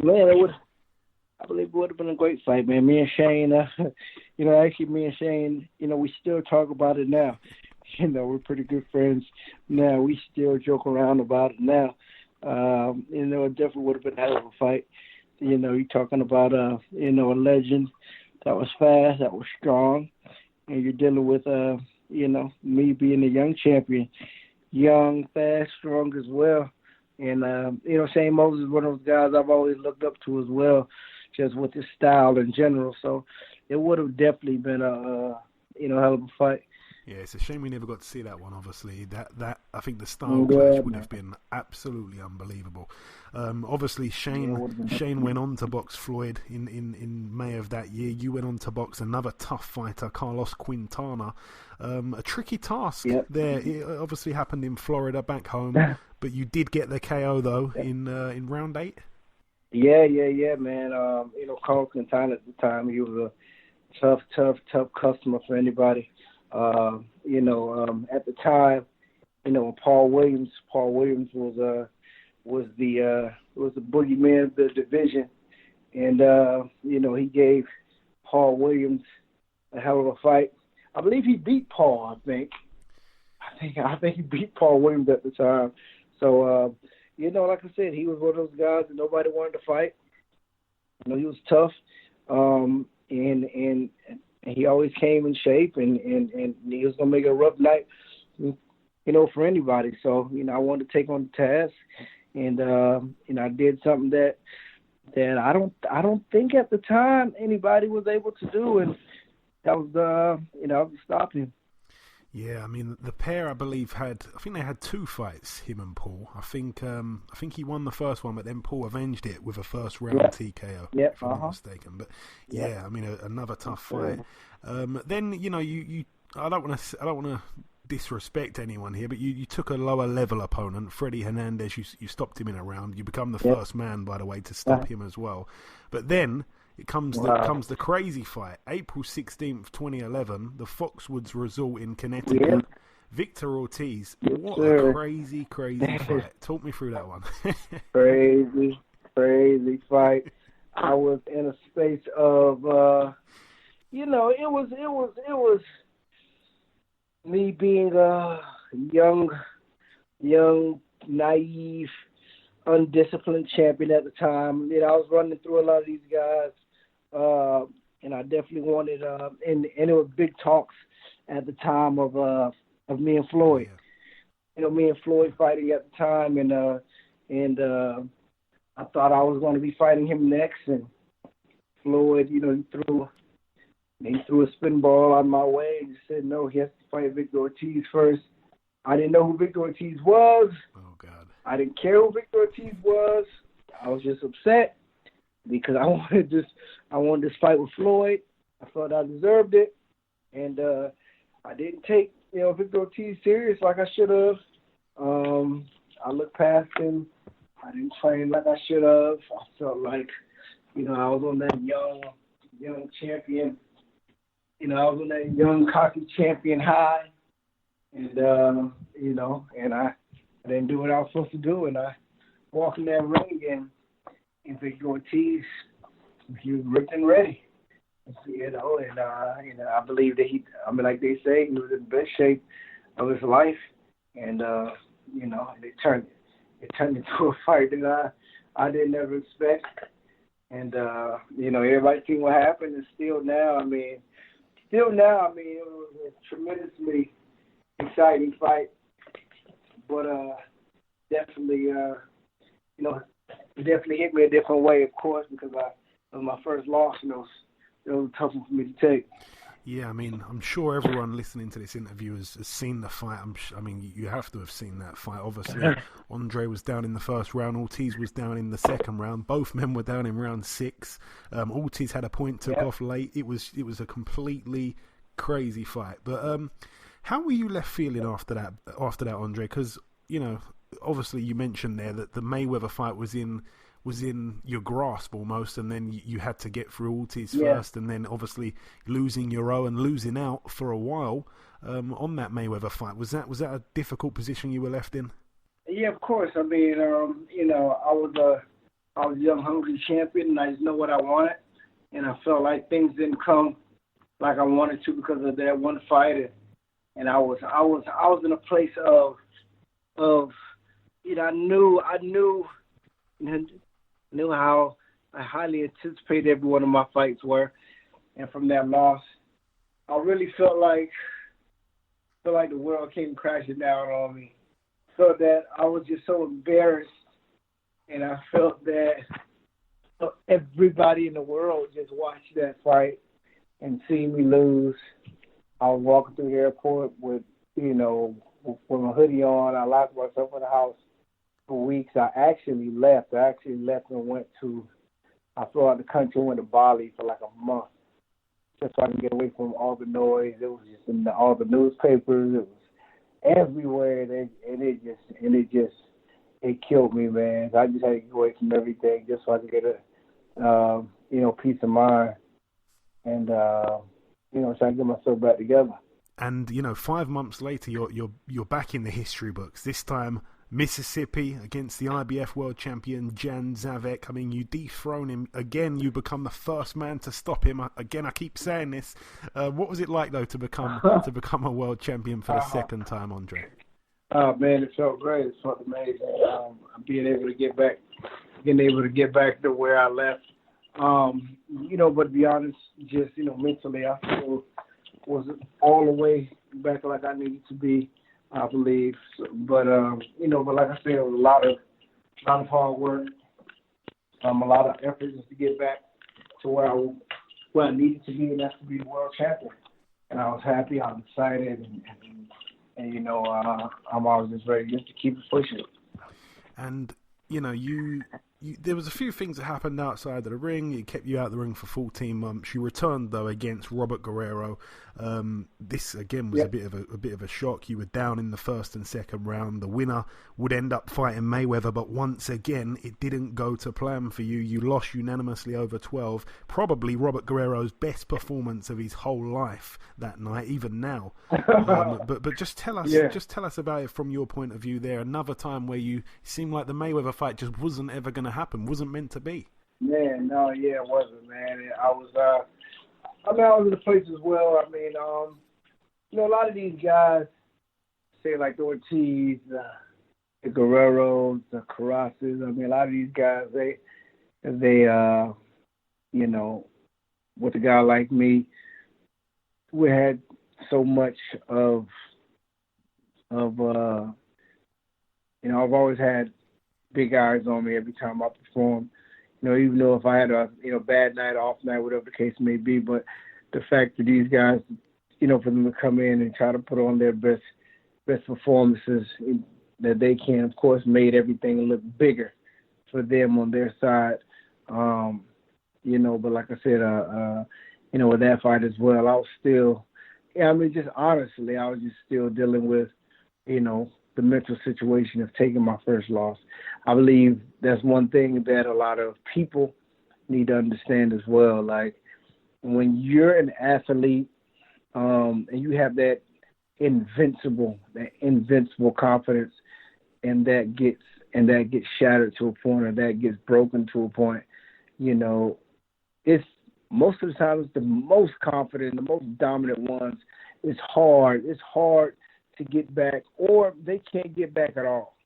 I: Man, I believe it would have been a great fight, man. Me and Shane, me and Shane, we still talk about it now. We're pretty good friends now. We still joke around about it now. It definitely would have been a hell of a fight. You're talking about a legend that was fast, that was strong, and you're dealing with me being a young champion, young, fast, strong as well. And, Shane Moses is one of those guys I've always looked up to as well, just with his style in general. So it would have definitely been a hell of a fight.
H: Yeah, it's a shame we never got to see that one. Obviously, that I think the style clash would have been absolutely unbelievable. Obviously, Shane went on to box Floyd in May of that year. You went on to box another tough fighter, Carlos Quintana. A tricky task there. It obviously happened in Florida, back home, but you did get the KO though in round 8.
I: Yeah, man. Carlos Quintana at the time, he was a tough customer for anybody. At the time, Paul Williams was the boogeyman of the division, and he gave Paul Williams a hell of a fight. I believe he beat Paul. I think he beat Paul Williams at the time. So like I said, he was one of those guys that nobody wanted to fight. He was tough, and he always came in shape, and he was gonna make it a rough night, for anybody. So I wanted to take on the task, and I did something that I don't think at the time anybody was able to do, and that was to stop him.
H: Yeah, I mean the pair, I believe, they had 2 fights, him and Paul. I think he won the first one, but then Paul avenged it with a first round TKO, if I'm not mistaken. But I mean another tough fight. Then you I don't want to disrespect anyone here, but you took a lower level opponent, Freddie Hernandez. You stopped him in a round. You become the first man, by the way, to stop him as well. But then it comes the crazy fight, April 16th, 2011, the Foxwoods Resort in Connecticut.
I: Yeah.
H: Victor Ortiz. What a crazy fight. Talk me through that one.
I: crazy fight. I was in a space of, it was me being a young, naive, undisciplined champion at the time. I was running through a lot of these guys. And I definitely wanted, and it was big talks at the time of me and Floyd. Me and Floyd fighting at the time, and I thought I was going to be fighting him next. And Floyd, he threw a spin ball on my way and said no, he has to fight Victor Ortiz first. I didn't know who Victor Ortiz was.
H: Oh God!
I: I didn't care who Victor Ortiz was. I was just upset, because I wanted this fight with Floyd. I felt I deserved it, and I didn't take Victor Ortiz serious like I should have. I looked past him. I didn't train like I should have. I felt like I was on that young champion. I was on that young cocky champion high, and and I didn't do what I was supposed to do, and I walked in that ring and Victor Ortiz, he was ripped and ready, and I believe that like they say, he was in the best shape of his life, and it turned into a fight that I didn't ever expect, and everybody seen what happened, and still now, it was a tremendously exciting fight, but definitely, it definitely hit me a different way, of course, because it was my first loss, and it was a tough one for me to take.
H: Yeah, I'm sure everyone listening to this interview has seen the fight. You have to have seen that fight. Obviously, Andre was down in the first round. Ortiz was down in the second round. Both men were down in round 6. Ortiz had a point took off late. It was a completely crazy fight. But how were you left feeling after that, Andre? Because obviously you mentioned there that the Mayweather fight was in your grasp almost, and then you had to get through Ortiz first, and then obviously losing your own and losing out for a while on that Mayweather fight. Was that a difficult position you were left in?
I: Yeah, of course. I was a young, hungry champion, and I just know what I wanted, and I felt like things didn't come like I wanted to because of that one fight, and I was in a place of I knew how I highly anticipated every one of my fights were, and from that loss, I really felt like the world came crashing down on me. Felt that I was just so embarrassed, and I felt that everybody in the world just watched that fight and see me lose. I was walking through the airport with my hoodie on. I locked myself in the house for weeks. I actually left. And went to, I flew out the country and went to Bali for like a month just so I can get away from all the noise. It was just in all the newspapers. It was everywhere. It killed me, man. I just had to get away from everything just so I could get peace of mind and, try to get myself back together.
H: And 5 months later, you're back in the history books. This time, Mississippi against the IBF World Champion Jan Zavek. I mean, you dethrone him again. You become the first man to stop him. Again, I keep saying this. What was it like though to become a world champion for the second time, Andre?
I: Oh man, it felt great. It felt amazing. Being able to get back to where I left. But to be honest, just mentally, I still wasn't all the way back like I needed to be, I believe. But like I said, it was a lot of hard work, a lot of effort just to get back to where I needed to be, and that's to be the world champion. And I was happy, I was excited, and I'm always just ready just to keep pushing.
H: And you there was a few things that happened outside of the ring. It kept you out of the ring for 14 months. You returned though against Robert Guerrero. This again was a bit of a shock. You were down in the first and second round. The winner would end up fighting Mayweather, but once again it didn't go to plan for you. You lost unanimously over 12. Probably Robert Guerrero's best performance of his whole life that night, even now. But just tell us about it from your point of view. There, another time where you seemed like the Mayweather fight just wasn't ever going to happen, wasn't meant to be.
I: Man, no, yeah, it wasn't, man. I was in the place as well. I mean, a lot of these guys, say like the Ortiz, the Guerreros, the Carrasses. I mean, a lot of these guys, they with a guy like me, we had so much of I've always had big eyes on me every time I perform. Even though if I had a bad night, off night, whatever the case may be, but the fact that these guys, for them to come in and try to put on their best performances that they can, of course, made everything look bigger for them on their side. But like I said, with that fight as well, I was still, just honestly, I was just still dealing with, the mental situation of taking my first loss. I believe that's one thing that a lot of people need to understand as well. Like when you're an athlete and you have that invincible confidence, and that gets shattered to a point, or that gets broken to a point, it's most of the time it's the most confident, the most dominant ones. It's hard to get back, or they can't get back at all.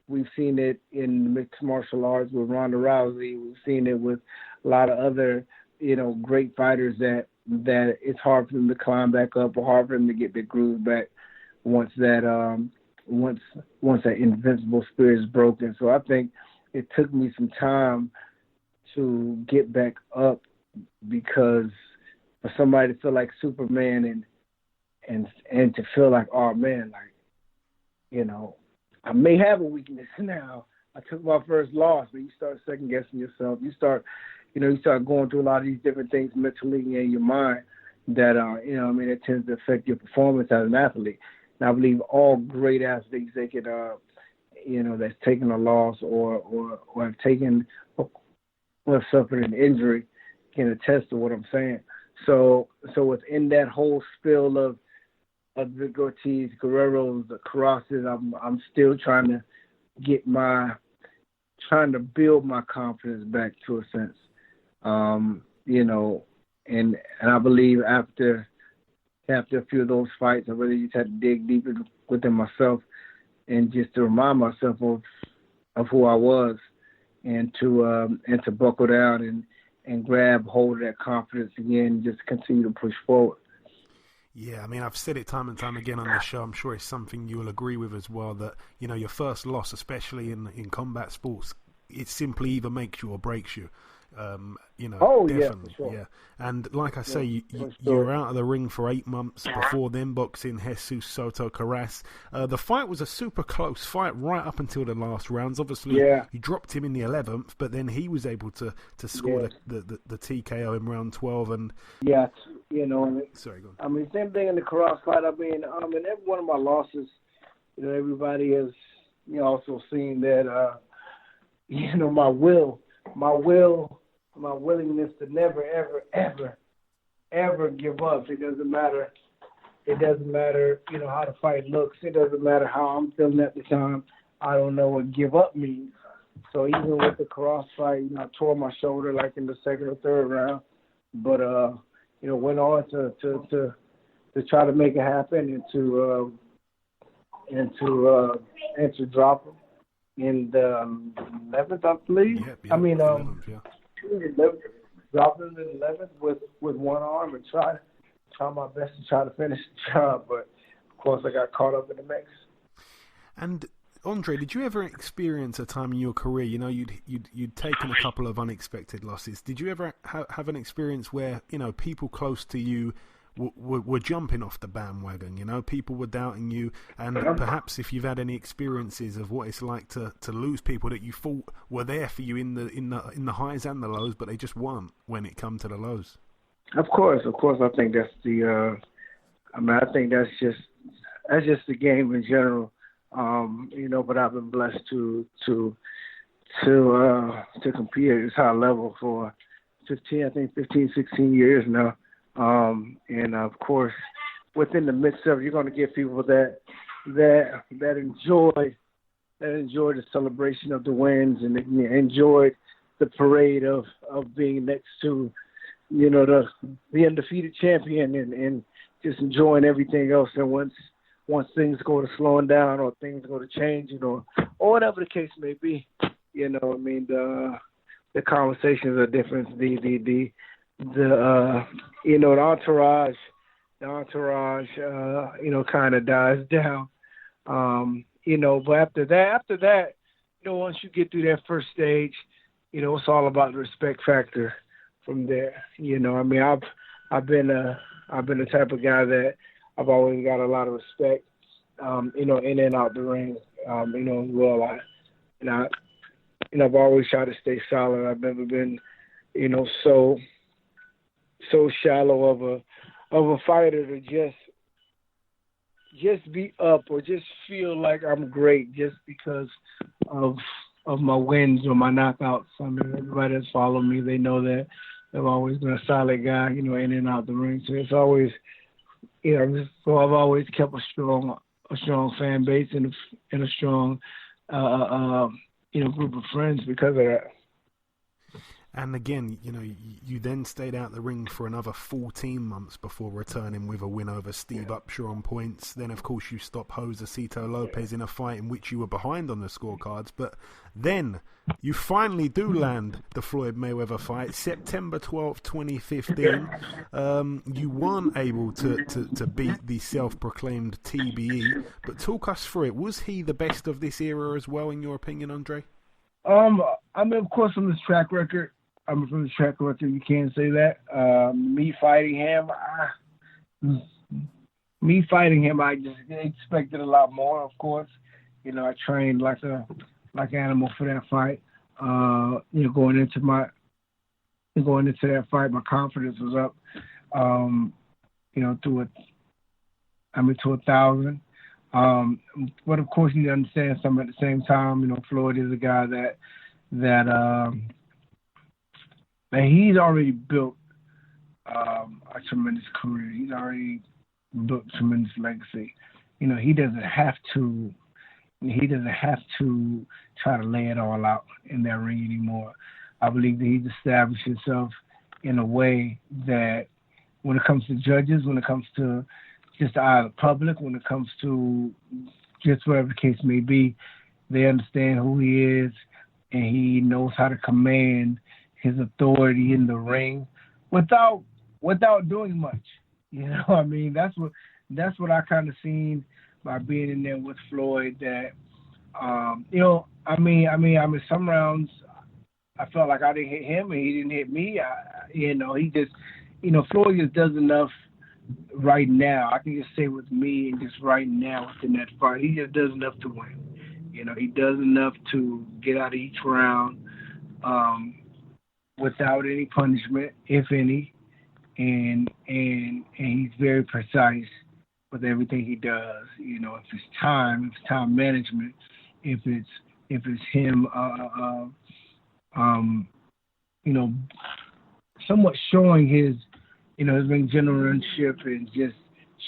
I: We've seen it in mixed martial arts with Ronda Rousey. We've seen it with a lot of other, great fighters that it's hard for them to climb back up, or hard for them to get their groove back once that invincible spirit is broken. So I think it took me some time to get back up, because for somebody to feel like Superman and to feel like, oh man, I may have a weakness now. I took my first loss, but you start second guessing yourself. You start going through a lot of these different things mentally in your mind that it tends to affect your performance as an athlete. And I believe all great athletes, they could that's taken a loss or have taken or have suffered an injury can attest to what I'm saying. So within that whole spill of the Ortiz, Guerreros, the Carrasses, I'm still trying to build my confidence back to a sense. And I believe after a few of those fights, I really just had to dig deeper within myself and just to remind myself of who I was, and to buckle down and grab hold of that confidence again and just continue to push forward.
H: Yeah, I mean, I've said it time and time again on the show. I'm sure it's something you'll agree with as well, that, your first loss, especially in combat sports, it simply either makes you or breaks you. Definitely,
I: for sure.
H: yeah. And like I say, you
I: sure.
H: were out of the ring for 8 months before then, boxing Jesus Soto Carras. The fight was a super close fight right up until the last rounds. Obviously, he dropped him in the 11th, but then he was able to score the TKO in round 12. And
I: sorry, go on. I mean, same thing in the Carras fight. I mean, in every one of my losses, everybody has also seen that my willingness to never, ever, ever, ever give up. It doesn't matter. How the fight looks. It doesn't matter how I'm feeling at the time. I don't know what give up means. So even with the Carras fight, I tore my shoulder like in the second or third round, but went on to try to make it happen and to drop him in the 11th, I believe. Dropped him in the 11th with one arm and try my best to try to finish the job, but of course I got caught up in the mix.
H: And Andre, did you ever experience a time in your career, you'd taken a couple of unexpected losses? Did you ever have an experience where, people close to you were jumping off the bandwagon, people were doubting you, and perhaps if you've had any experiences of what it's like to lose people that you thought were there for you in the highs and the lows, but they just weren't when it come to the lows?
I: Of course, I think that's I think that's just the game in general, but I've been blessed to compete at this high level for 15, 16 years now. And of course, within the midst of it, you're going to get people that enjoy the celebration of the wins and enjoy the parade of being next to, the undefeated champion and just enjoying everything else. And once things go to slowing down or things go to changing or whatever the case may be, the conversations are different. The entourage, kind of dies down. But after that, once you get through that first stage, it's all about the respect factor from there. I've been the type of guy that I've always got a lot of respect, in and out the ring, as well. I've always tried to stay solid. I've never been, so shallow of a fighter to just be up or just feel like I'm great just because of my wins or my knockouts. I mean, everybody that's followed me, they know that I've always been a solid guy, in and out the ring. So it's always, so I've always kept a strong fan base and a strong, group of friends because of that.
H: And again, you then stayed out the ring for another 14 months before returning with a win over Steve Upshaw on points. Then, of course, you stopped Josecito Lopez in a fight in which you were behind on the scorecards. But then you finally do land the Floyd Mayweather fight, September 12th, 2015. You weren't able to beat the self-proclaimed TBE. But talk us through it. Was he the best of this era as well, in your opinion, Andre?
I: Of course, from this track record, you can't say that. Me fighting him, I just expected a lot more, of course. I trained like an animal for that fight. Going into that fight, my confidence was up, to 1,000. But of course, you need to understand something at the same time. Floyd is a guy that he's already built a tremendous career. He's already built tremendous legacy. He doesn't have to try to lay it all out in that ring anymore. I believe that he's established himself in a way that when it comes to judges, when it comes to just the eye of the public, when it comes to just whatever the case may be, they understand who he is, and he knows how to command his authority in the ring without doing much. That's what I kind of seen by being in there with Floyd. That some rounds I felt like I didn't hit him and he didn't hit me. He just, Floyd just does enough right now. I can just say with me and just right now within that fight, he just does enough to win. He does enough to get out of each round without any punishment, if any, and he's very precise with everything he does. If it's time management, if it's him, somewhat showing his, his ring generalship and just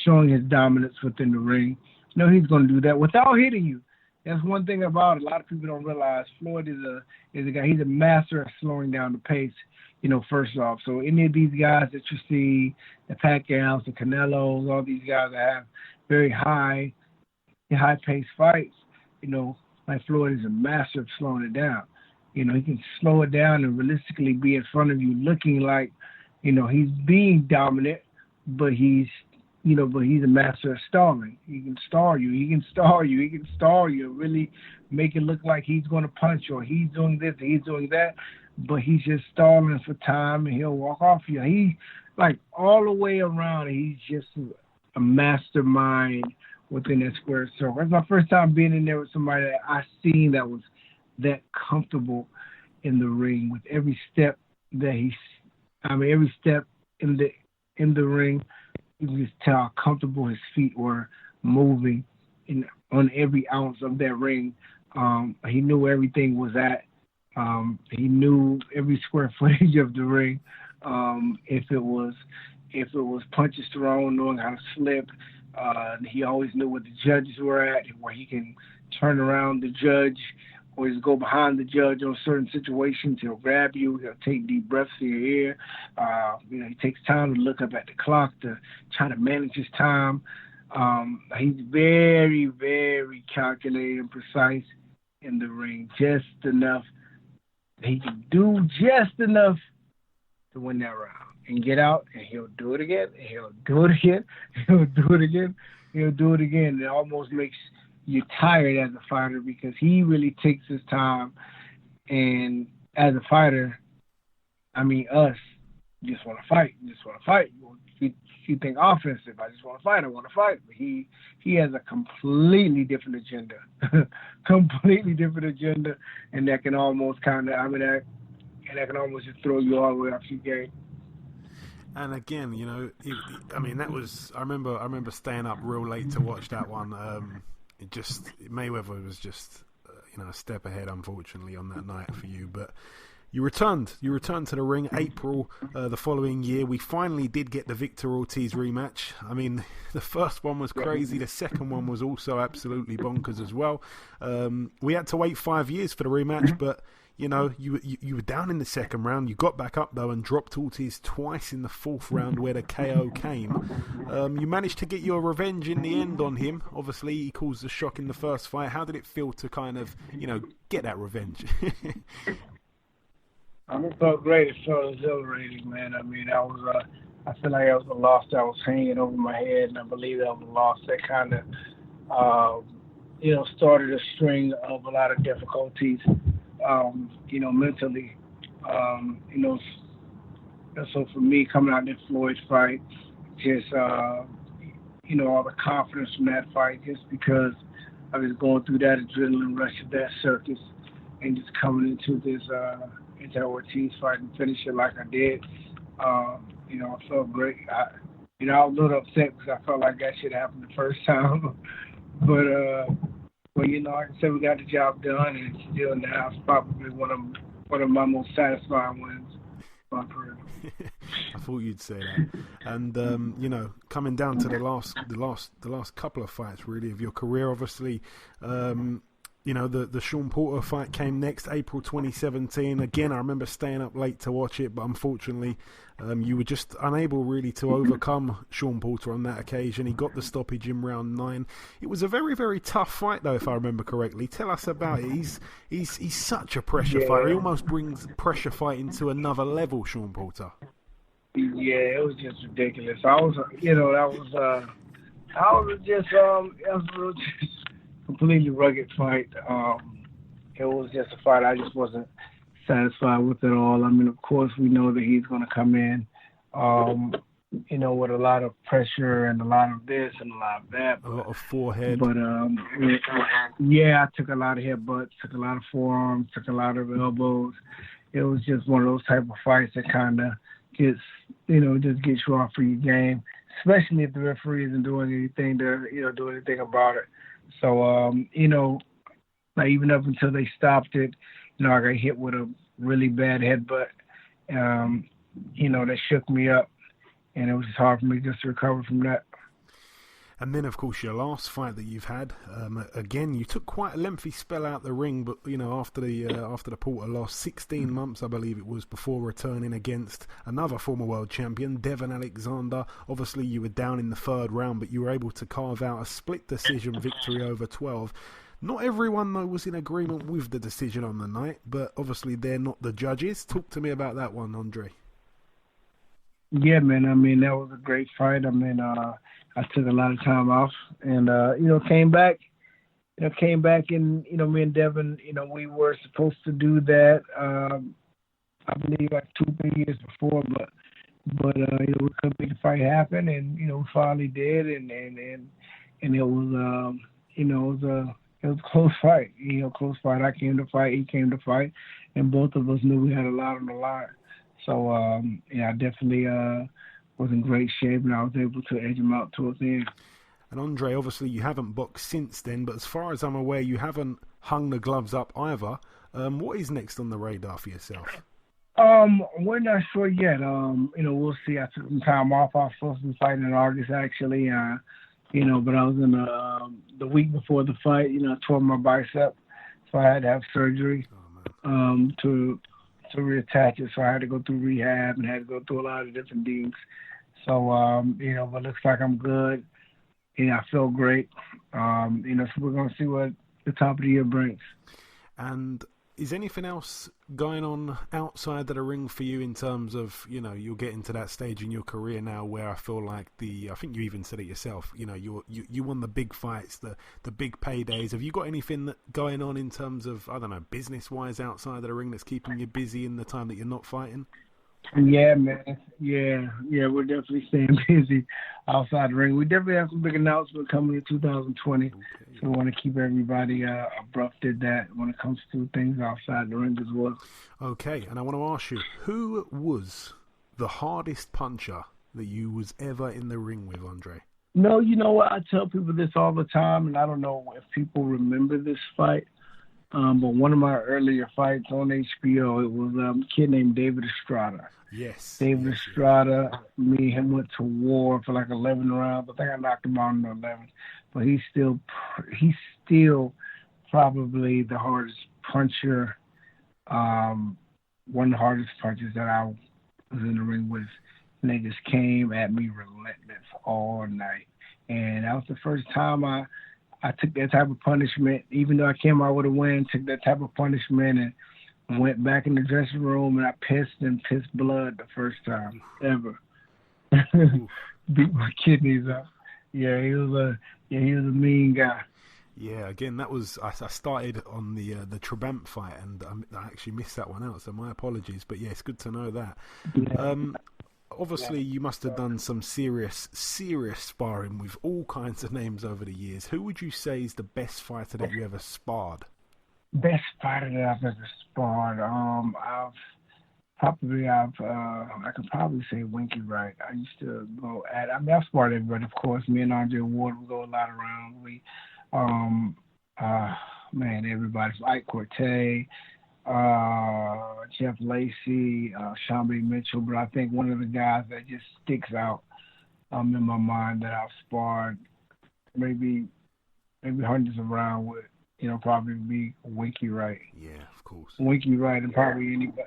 I: showing his dominance within the ring. He's going to do that without hitting you. That's one thing about it. A lot of people don't realize Floyd is a guy. He's a master at slowing down the pace. First off, so any of these guys that you see, the Pacquiaos, the Canelos, all these guys that have very high-paced fights, like Floyd is a master of slowing it down. He can slow it down and realistically be in front of you, looking like, he's being dominant, but he's a master of stalling. He can stall you. He can stall you, really make it look like he's going to punch or he's doing this or he's doing that, but he's just stalling for time and he'll walk off you. He, like, all the way around, he's just a mastermind within that square circle. That's my first time being in there with somebody that I seen that was that comfortable in the ring with every step that every step in the ring. You can just tell how comfortable his feet were moving on every ounce of that ring. He knew where everything was at. He knew every square footage of the ring. If it was punches thrown, knowing how to slip. He always knew where the judges were at, where he can turn around the judge or just go behind the judge on certain situations. He'll grab you. He'll take deep breaths in your ear. He takes time to look up at the clock to try to manage his time. He's very, very calculated and precise in the ring. Just enough. He can do just enough to win that round and get out, and he'll do it again, and he'll do it again, he'll do it again, he'll do it again. It almost makes you tired as a fighter because he really takes his time. And as a fighter, us just want to fight. You think offensive. I just want to fight. I want to fight. But he has a completely different agenda. And that can almost that can almost just throw you all the way off your game.
H: And again, that was. I remember staying up real late to watch that one. Mayweather was just, a step ahead, unfortunately, on that night for you. But you returned to the ring April the following year. We finally did get the Victor Ortiz rematch. I mean, the first one was crazy. The second one was also absolutely bonkers as well. We had to wait 5 years for the rematch, but you were down in the second round. You got back up, though, and dropped Ortiz twice in the fourth round where the KO came. You managed to get your revenge in the end on him. Obviously, he caused the shock in the first fight. How did it feel to kind of, get that revenge?
I: It felt great. It felt exhilarating, man. I mean, I feel like that was a loss that was hanging over my head, and I believe that was a loss that kind of, started a string of a lot of difficulties. Mentally, so for me, coming out in Floyd's fight, just, all the confidence from that fight, just because I was going through that adrenaline rush of that circus and just coming into this, into Ortiz fight and finish it like I did, I felt great. I was a little upset because I felt like that should happen the first time, but like I said, we got the job done, and still now it's probably one of my most satisfying wins of my career.
H: I thought you'd say that. And coming down to the last couple of fights really of your career, obviously, the Sean Porter fight came next, April 2017. Again, I remember staying up late to watch it, but unfortunately, you were just unable really to overcome Sean Porter on that occasion. He got the stoppage in round 9. It was a very, very tough fight, though, if I remember correctly. Tell us about it. He's such a pressure fighter. He almost brings pressure fighting to another level, Sean Porter.
I: Yeah, it was just ridiculous. That was completely rugged fight. It was just a fight I just wasn't satisfied with it all. I mean, of course, we know that he's going to come in, with a lot of pressure and a lot of this and a lot of that.
H: A lot of forehead.
I: But, I took a lot of headbutts, took a lot of forearms, took a lot of elbows. It was just one of those type of fights that kind of just gets you off for your game, especially if the referee isn't doing anything to, do anything about it. So, like even up until they stopped it, I got hit with a really bad headbutt, that shook me up, and it was just hard for me just to recover from that.
H: And then, of course, your last fight that you've had, again, you took quite a lengthy spell out the ring, but after the Porter loss, 16 months, I believe it was, before returning against another former world champion, Devon Alexander. Obviously, you were down in the third round, but you were able to carve out a split decision victory over 12. Not everyone, though, was in agreement with the decision on the night, but obviously they're not the judges. Talk to me about that one, Andre.
I: Yeah, man. I mean, that was a great fight. I mean, I took a lot of time off and, came back. Came back and, me and Devin, we were supposed to do that, I believe like 2-3 years before, but we couldn't make the fight happen, and, we finally did, and it was, it was a close fight, close fight. I came to fight, he came to fight, and both of us knew we had a lot on the line. So, I definitely was in great shape, and I was able to edge him out towards the end.
H: And Andre, obviously you haven't boxed since then, but as far as I'm aware, you haven't hung the gloves up either. What is next on the radar for yourself?
I: We're not sure yet. We'll see. I took some time off. I was supposed to be fighting in August, actually. But I was in the week before the fight, I tore my bicep, so I had to have surgery to reattach it. So I had to go through rehab and had to go through a lot of different things. So, but looks like I'm good. I feel great. So we're going to see what the top of the year brings.
H: And is anything else going on outside of the ring for you in terms of, you're getting to that stage in your career now where I feel like I think you even said it yourself, you won the big fights, the big paydays. Have you got anything going on in terms of, I don't know, business-wise outside of the ring that's keeping you busy in the time that you're not fighting?
I: Yeah, man. Yeah, we're definitely staying busy outside the ring. We definitely have some big announcements coming in 2020. Okay. So we want to keep everybody abreast of that when it comes to things outside the ring as well. Okay,
H: and I want to ask you, who was the hardest puncher that you was ever in the ring with, Andre?
I: No, you know what? I tell people this all the time, and I don't know if people remember this fight. But one of my earlier fights on HBO, it was a kid named David Estrada.
H: Yes.
I: David Estrada, me and him went to war for like 11 rounds. I think I knocked him out in the 11th. But he's still probably the hardest puncher, one of the hardest punchers that I was in the ring with. And they just came at me relentless all night. And that was the first time I took that type of punishment, even though I came out with a win, took that type of punishment and went back in the dressing room and I pissed blood the first time ever. Beat my kidneys up. Yeah, he was a mean guy.
H: Yeah, again, that was I started on the Trabant fight and I actually missed that one out, so my apologies. But yeah, it's good to know that. Yeah. Obviously, you must have done some serious sparring with all kinds of names over the years. Who would you say is the best fighter that you ever sparred?
I: Best fighter that I've ever sparred? I could probably say Winky Wright. I used to go I've sparred everybody, of course. Me and Andre Ward would go a lot around. Everybody. Ike Cortez, Jeff Lacey, Shambi Mitchell, but I think one of the guys that just sticks out in my mind that I've sparred maybe hundreds of rounds with, probably be Winky Wright.
H: Yeah, of course.
I: Winky Wright and probably anybody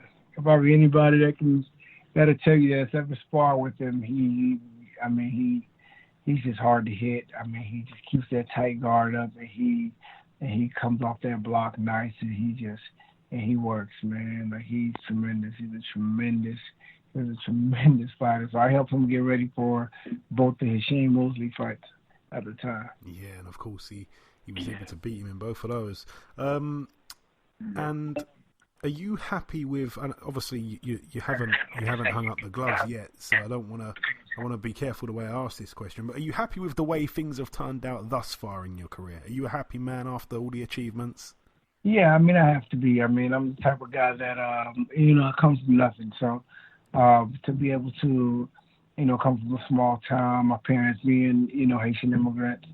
I: that'll tell you that's ever sparred with him. He's just hard to hit. I mean, he just keeps that tight guard up and he comes off that block nice and he works, man. Like he's tremendous. He's a tremendous fighter. So I helped him get ready for both the Shane Mosley fights at the time.
H: Yeah, and of course he was able to beat him in both of those. And Are you happy with? And obviously, you haven't hung up the gloves yet, so I want to be careful the way I ask this question. But are you happy with the way things have turned out thus far in your career? Are you a happy man after all the achievements?
I: Yeah, I mean, I have to be. I mean, I'm the type of guy that it comes from nothing. So to be able to, come from a small town, my parents being, Haitian immigrants,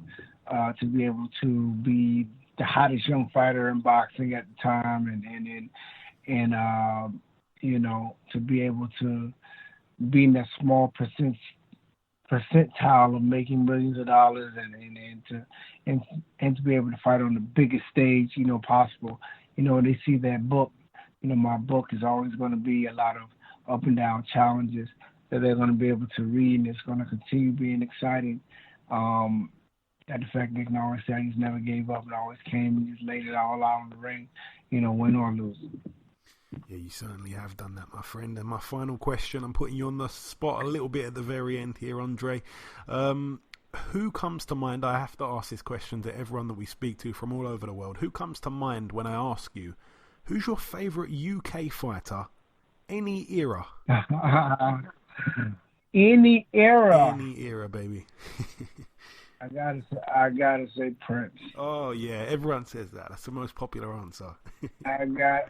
I: to be able to be the hottest young fighter in boxing at the time, and to be able to be in that small percentile of making millions of dollars, and to be able to fight on the biggest stage, possible. They see that book. My book is always going to be a lot of up and down challenges that they're going to be able to read, and it's going to continue being exciting. That the fact they can always say I just never gave up and always came and just laid it all out on the ring, win or lose.
H: Yeah, you certainly have done that, my friend. And my final question, I'm putting you on the spot a little bit at the very end here, Andre. Who comes to mind? I have to ask this question to everyone that we speak to from all over the world. Who comes to mind when I ask you, who's your favourite UK fighter, any era?
I: Any era.
H: Any era, baby.
I: I gotta say Prince.
H: Oh yeah, everyone says that. That's the most popular answer.
I: I gotta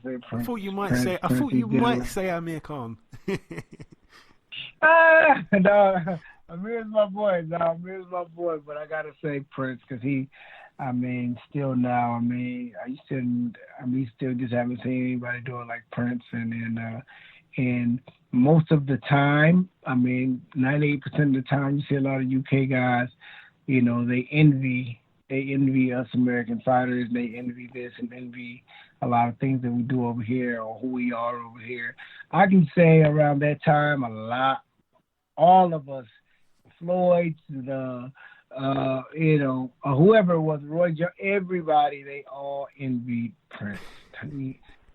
I: say Prince.
H: I thought you might
I: Prince,
H: say. I thought you might say Amir Khan.
I: No, Amir's my boy. But I gotta say Prince because still now. Still just haven't seen anybody do it like Prince, and most of the time, 98% of the time, you see a lot of UK guys, they envy us American fighters. They envy this and envy a lot of things that we do over here or who we are over here. I can say around that time, all of us, Floyd, whoever it was, Roy Jones, everybody, they all envied Prince.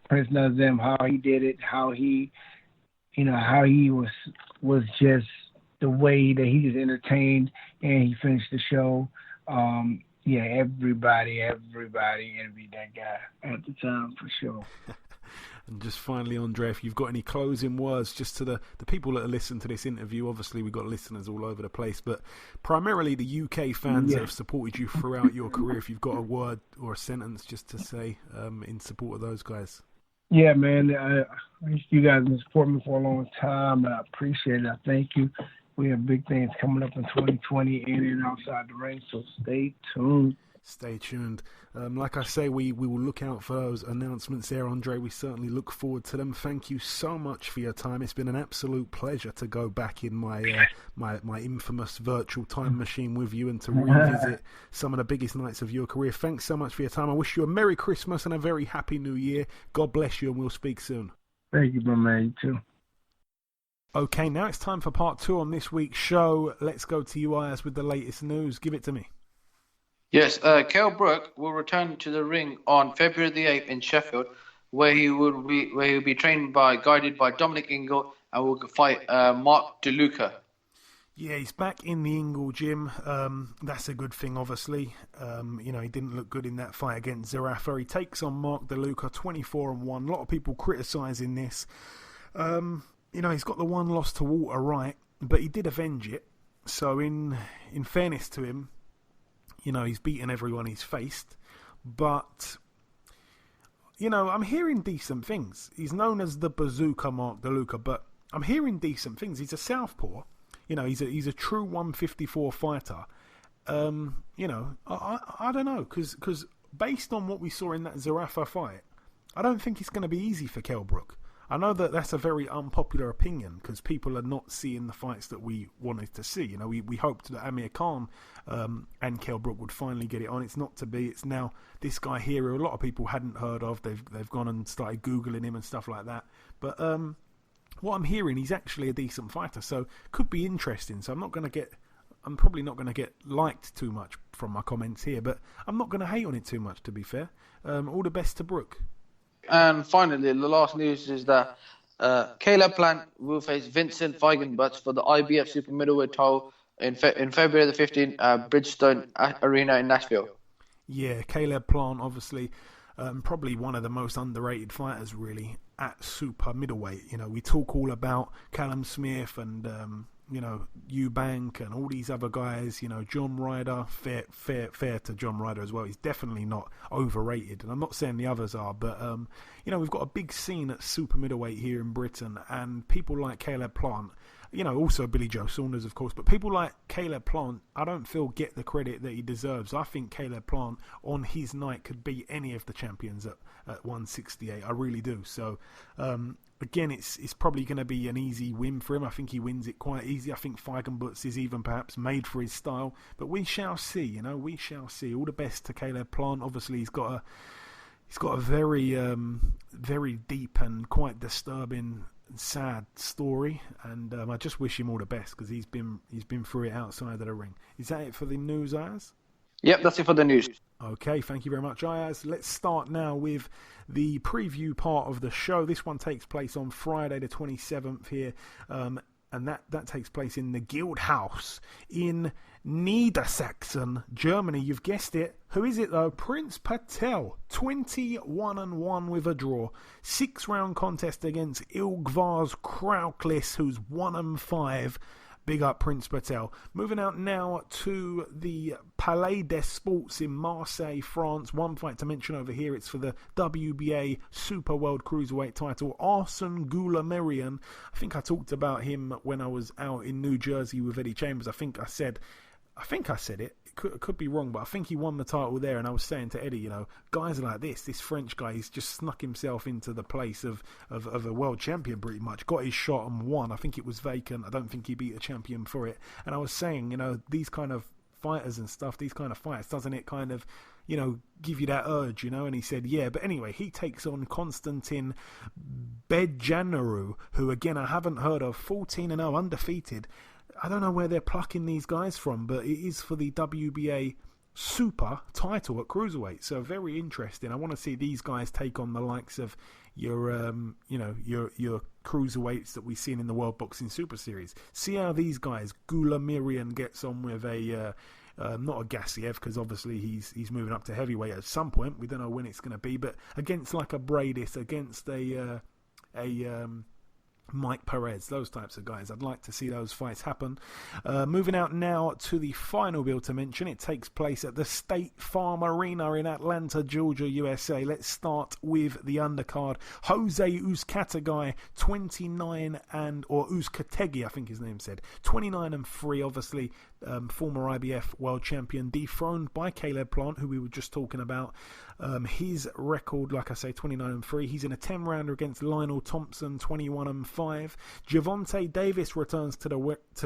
I: Prince knows them, how he did it, how he was just the way that he just entertained and he finished the show. Everybody envied that guy at the time for sure.
H: And just finally, Andre, if you've got any closing words just to the people that listen to this interview, obviously we've got listeners all over the place, but primarily the UK fans that have supported you throughout your career, if you've got a word or a sentence just to say in support of those guys.
I: Yeah, man, you guys have been supporting me for a long time. I appreciate it. I thank you. We have big things coming up in 2020 in and outside the ring, so stay tuned.
H: Stay tuned. Like I say, we will look out for those announcements there, Andre. We certainly look forward to them. Thank you so much for your time. It's been an absolute pleasure to go back in my infamous virtual time machine with you and to revisit some of the biggest nights of your career. Thanks so much for your time. I wish you a Merry Christmas and a very Happy New Year. God bless you, and we'll speak soon.
I: Thank you, my man. You too.
H: Okay, now it's time for part 2 on this week's show. Let's go to you, Ayaz, with the latest news. Give it to me.
B: Yes, Kell Brook will return to the ring on February the 8th in Sheffield, where he will be guided by Dominic Ingle, and will fight Mark DeLuca.
H: Yeah, he's back in the Ingle gym. That's a good thing, obviously. He didn't look good in that fight against Zerafa. He takes on Mark DeLuca, 24-1. A lot of people criticising this. He's got the one loss to Walter Wright, but he did avenge it. So in fairness to him, he's beaten everyone he's faced. But, I'm hearing decent things. He's known as the Bazooka Mark DeLuca, but I'm hearing decent things. He's a southpaw. He's a true 154 fighter. I don't know, because based on what we saw in that Zerafa fight, I don't think it's going to be easy for Kell Brook. I know that that's a very unpopular opinion because people are not seeing the fights that we wanted to see. We hoped that Amir Khan and Kell Brook would finally get it on. It's not to be. It's now this guy here who a lot of people hadn't heard of. They've gone and started Googling him and stuff like that. But what I'm hearing, he's actually a decent fighter, so could be interesting. So I'm probably not going to get liked too much from my comments here, but I'm not going to hate on it too much, to be fair. All the best to Brook.
B: And finally, the last news is that Caleb Plant will face Vincent Feigenbutz for the IBF Super Middleweight title in February the 15th at Bridgestone Arena in Nashville.
H: Yeah, Caleb Plant, obviously probably one of the most underrated fighters, really, at super middleweight. You know, we talk all about Callum Smith and Eubank and all these other guys. You know, John Ryder, fair to John Ryder as well. He's definitely not overrated, and I'm not saying the others are, but we've got a big scene at super middleweight here in Britain, and people like Caleb Plant. You know, also Billy Joe Saunders, of course, but people like Caleb Plant, I don't feel get the credit that he deserves. I think Caleb Plant on his night could beat any of the champions at 168. I really do. So, again, it's probably going to be an easy win for him. I think he wins it quite easy. I think Feigenbutz is even perhaps made for his style, but we shall see. You know, we shall see. All the best to Caleb Plant. Obviously, he's got a very very deep and quite disturbing, sad story, and I just wish him all the best because he's been through it outside of the ring. Is that it for the news, Ayaz?
B: Yep, that's it for the news.
H: Okay, thank you very much, Ayaz. Let's start now with the preview part of the show. This one takes place on Friday the 27th here, and that takes place in the Guild House in Niedersachsen, Germany. You've guessed it. Who is it though? Prince Patel, 21-1 with a draw. 6-round contest against Ilgvars Krauklis, who's 1-5. Big up Prince Patel. Moving out now to the Palais des Sports in Marseille, France. One fight to mention over here. It's for the WBA Super World Cruiserweight title. Arsene Goulamirian. I think I talked about him when I was out in New Jersey with Eddie Chambers. I think I said it. It could be wrong, but I think he won the title there. And I was saying to Eddie, you know, guys like this French guy, he's just snuck himself into the place of a world champion pretty much. Got his shot and won. I think it was vacant. I don't think he beat a champion for it. And I was saying, you know, these kind of fighters and stuff, these kind of fights, doesn't it kind of, you know, give you that urge, you know? And he said, yeah. But anyway, he takes on Konstantin Bedjanaru, who, again, I haven't heard of. 14-0, undefeated. I don't know where they're plucking these guys from, but it is for the WBA Super title at Cruiserweight. So very interesting. I want to see these guys take on the likes of your cruiserweights that we've seen in the World Boxing Super Series. See how these guys, Goulamirian gets on with a not a Gassiev, because obviously he's moving up to heavyweight at some point. We don't know when it's going to be, but against like a Bradis, against a Mike Perez, those types of guys. I'd like to see those fights happen. Moving out now to the final bill to mention. It takes place at the State Farm Arena in Atlanta, Georgia, USA. Let's start with the undercard. Jose Uzcategui, 29-3, I think his name said. 29-3, obviously. Former IBF World Champion, dethroned by Caleb Plant, who we were just talking about. His record, like I say, 29-3. He's in a 10-rounder against Lionel Thompson, 21-5. Gervonta Davis returns to the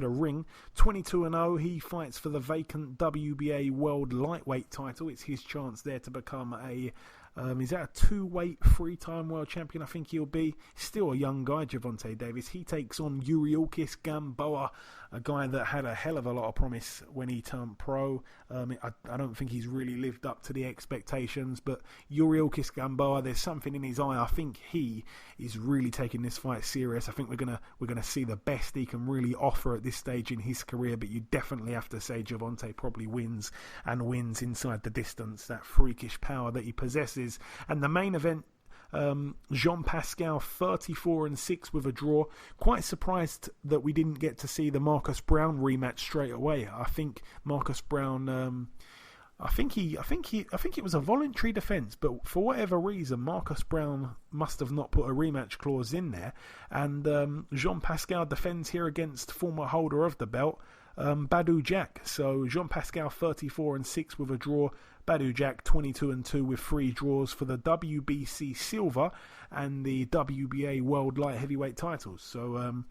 H: ring, 22-0. He fights for the vacant WBA World Lightweight title. It's his chance there to become a is that a 2-weight 3-time world champion? I think he'll be. Still a young guy, Gervonta Davis. He takes on Yuriorkis Gamboa, a guy that had a hell of a lot of promise when he turned pro. I don't think he's really lived up to the expectations, but Yuriorkis Gamboa, there's something in his eye. I think he is really taking this fight serious. I think we're gonna see the best he can really offer at this stage in his career, but you definitely have to say Gervonta probably wins inside the distance, that freakish power that he possesses. And the main event, Jean Pascal, 34-6 with a draw. Quite surprised that we didn't get to see the Marcus Brown rematch straight away. I think Marcus Brown, I think it was a voluntary defence, but for whatever reason, Marcus Brown must have not put a rematch clause in there. And Jean Pascal defends here against former holder of the belt, Badou Jack. So Jean Pascal 34-6 with a draw. Badou Jack 22-2 with 3 draws for the WBC Silver and the WBA World Light Heavyweight titles. So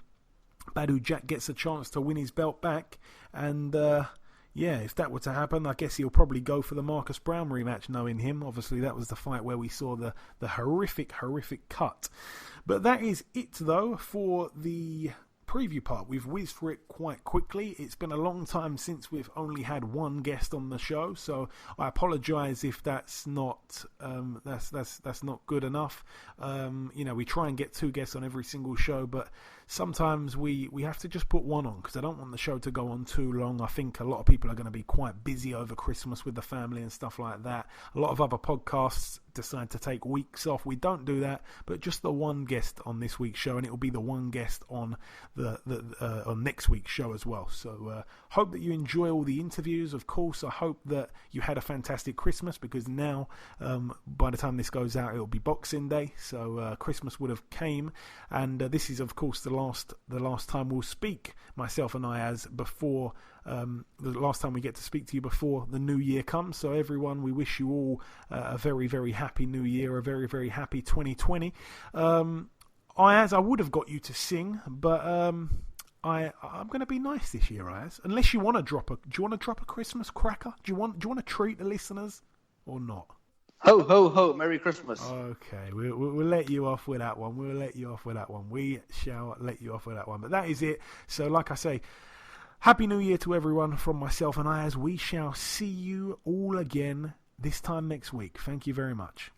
H: Badou Jack gets a chance to win his belt back, and if that were to happen, I guess he'll probably go for the Marcus Brown rematch, knowing him. Obviously, that was the fight where we saw the horrific cut. But that is it, though, for the preview part. We've whizzed through it quite quickly. It's been a long time since we've only had one guest on the show, so I apologise if that's not that's not good enough. We try and get 2 guests on every single show, but sometimes we have to just put one on because I don't want the show to go on too long. I think a lot of people are going to be quite busy over Christmas with the family and stuff like that. A lot of other podcasts decide to take weeks off. We don't do that, but just the one guest on this week's show, and it will be the one guest on on next week's show as well. So hope that you enjoy all the interviews. Of course, I hope that you had a fantastic Christmas, because now by the time this goes out, it will be Boxing Day, so Christmas would have came, and this is of course the last time we'll speak, myself and Ayaz, before the last time we get to speak to you before the new year comes. So everyone, we wish you all a very, very happy new year, a very, very happy 2020. Ayaz, I would have got you to sing, but I'm going to be nice this year, Ayaz. Unless you want to drop a Christmas cracker? Do you want to treat the listeners or not?
B: Ho, ho, ho, Merry Christmas.
H: Okay, we'll let you off with that one. We shall let you off with that one. But that is it. So like I say, Happy New Year to everyone from myself and Ayaz. We shall see you all again this time next week. Thank you very much.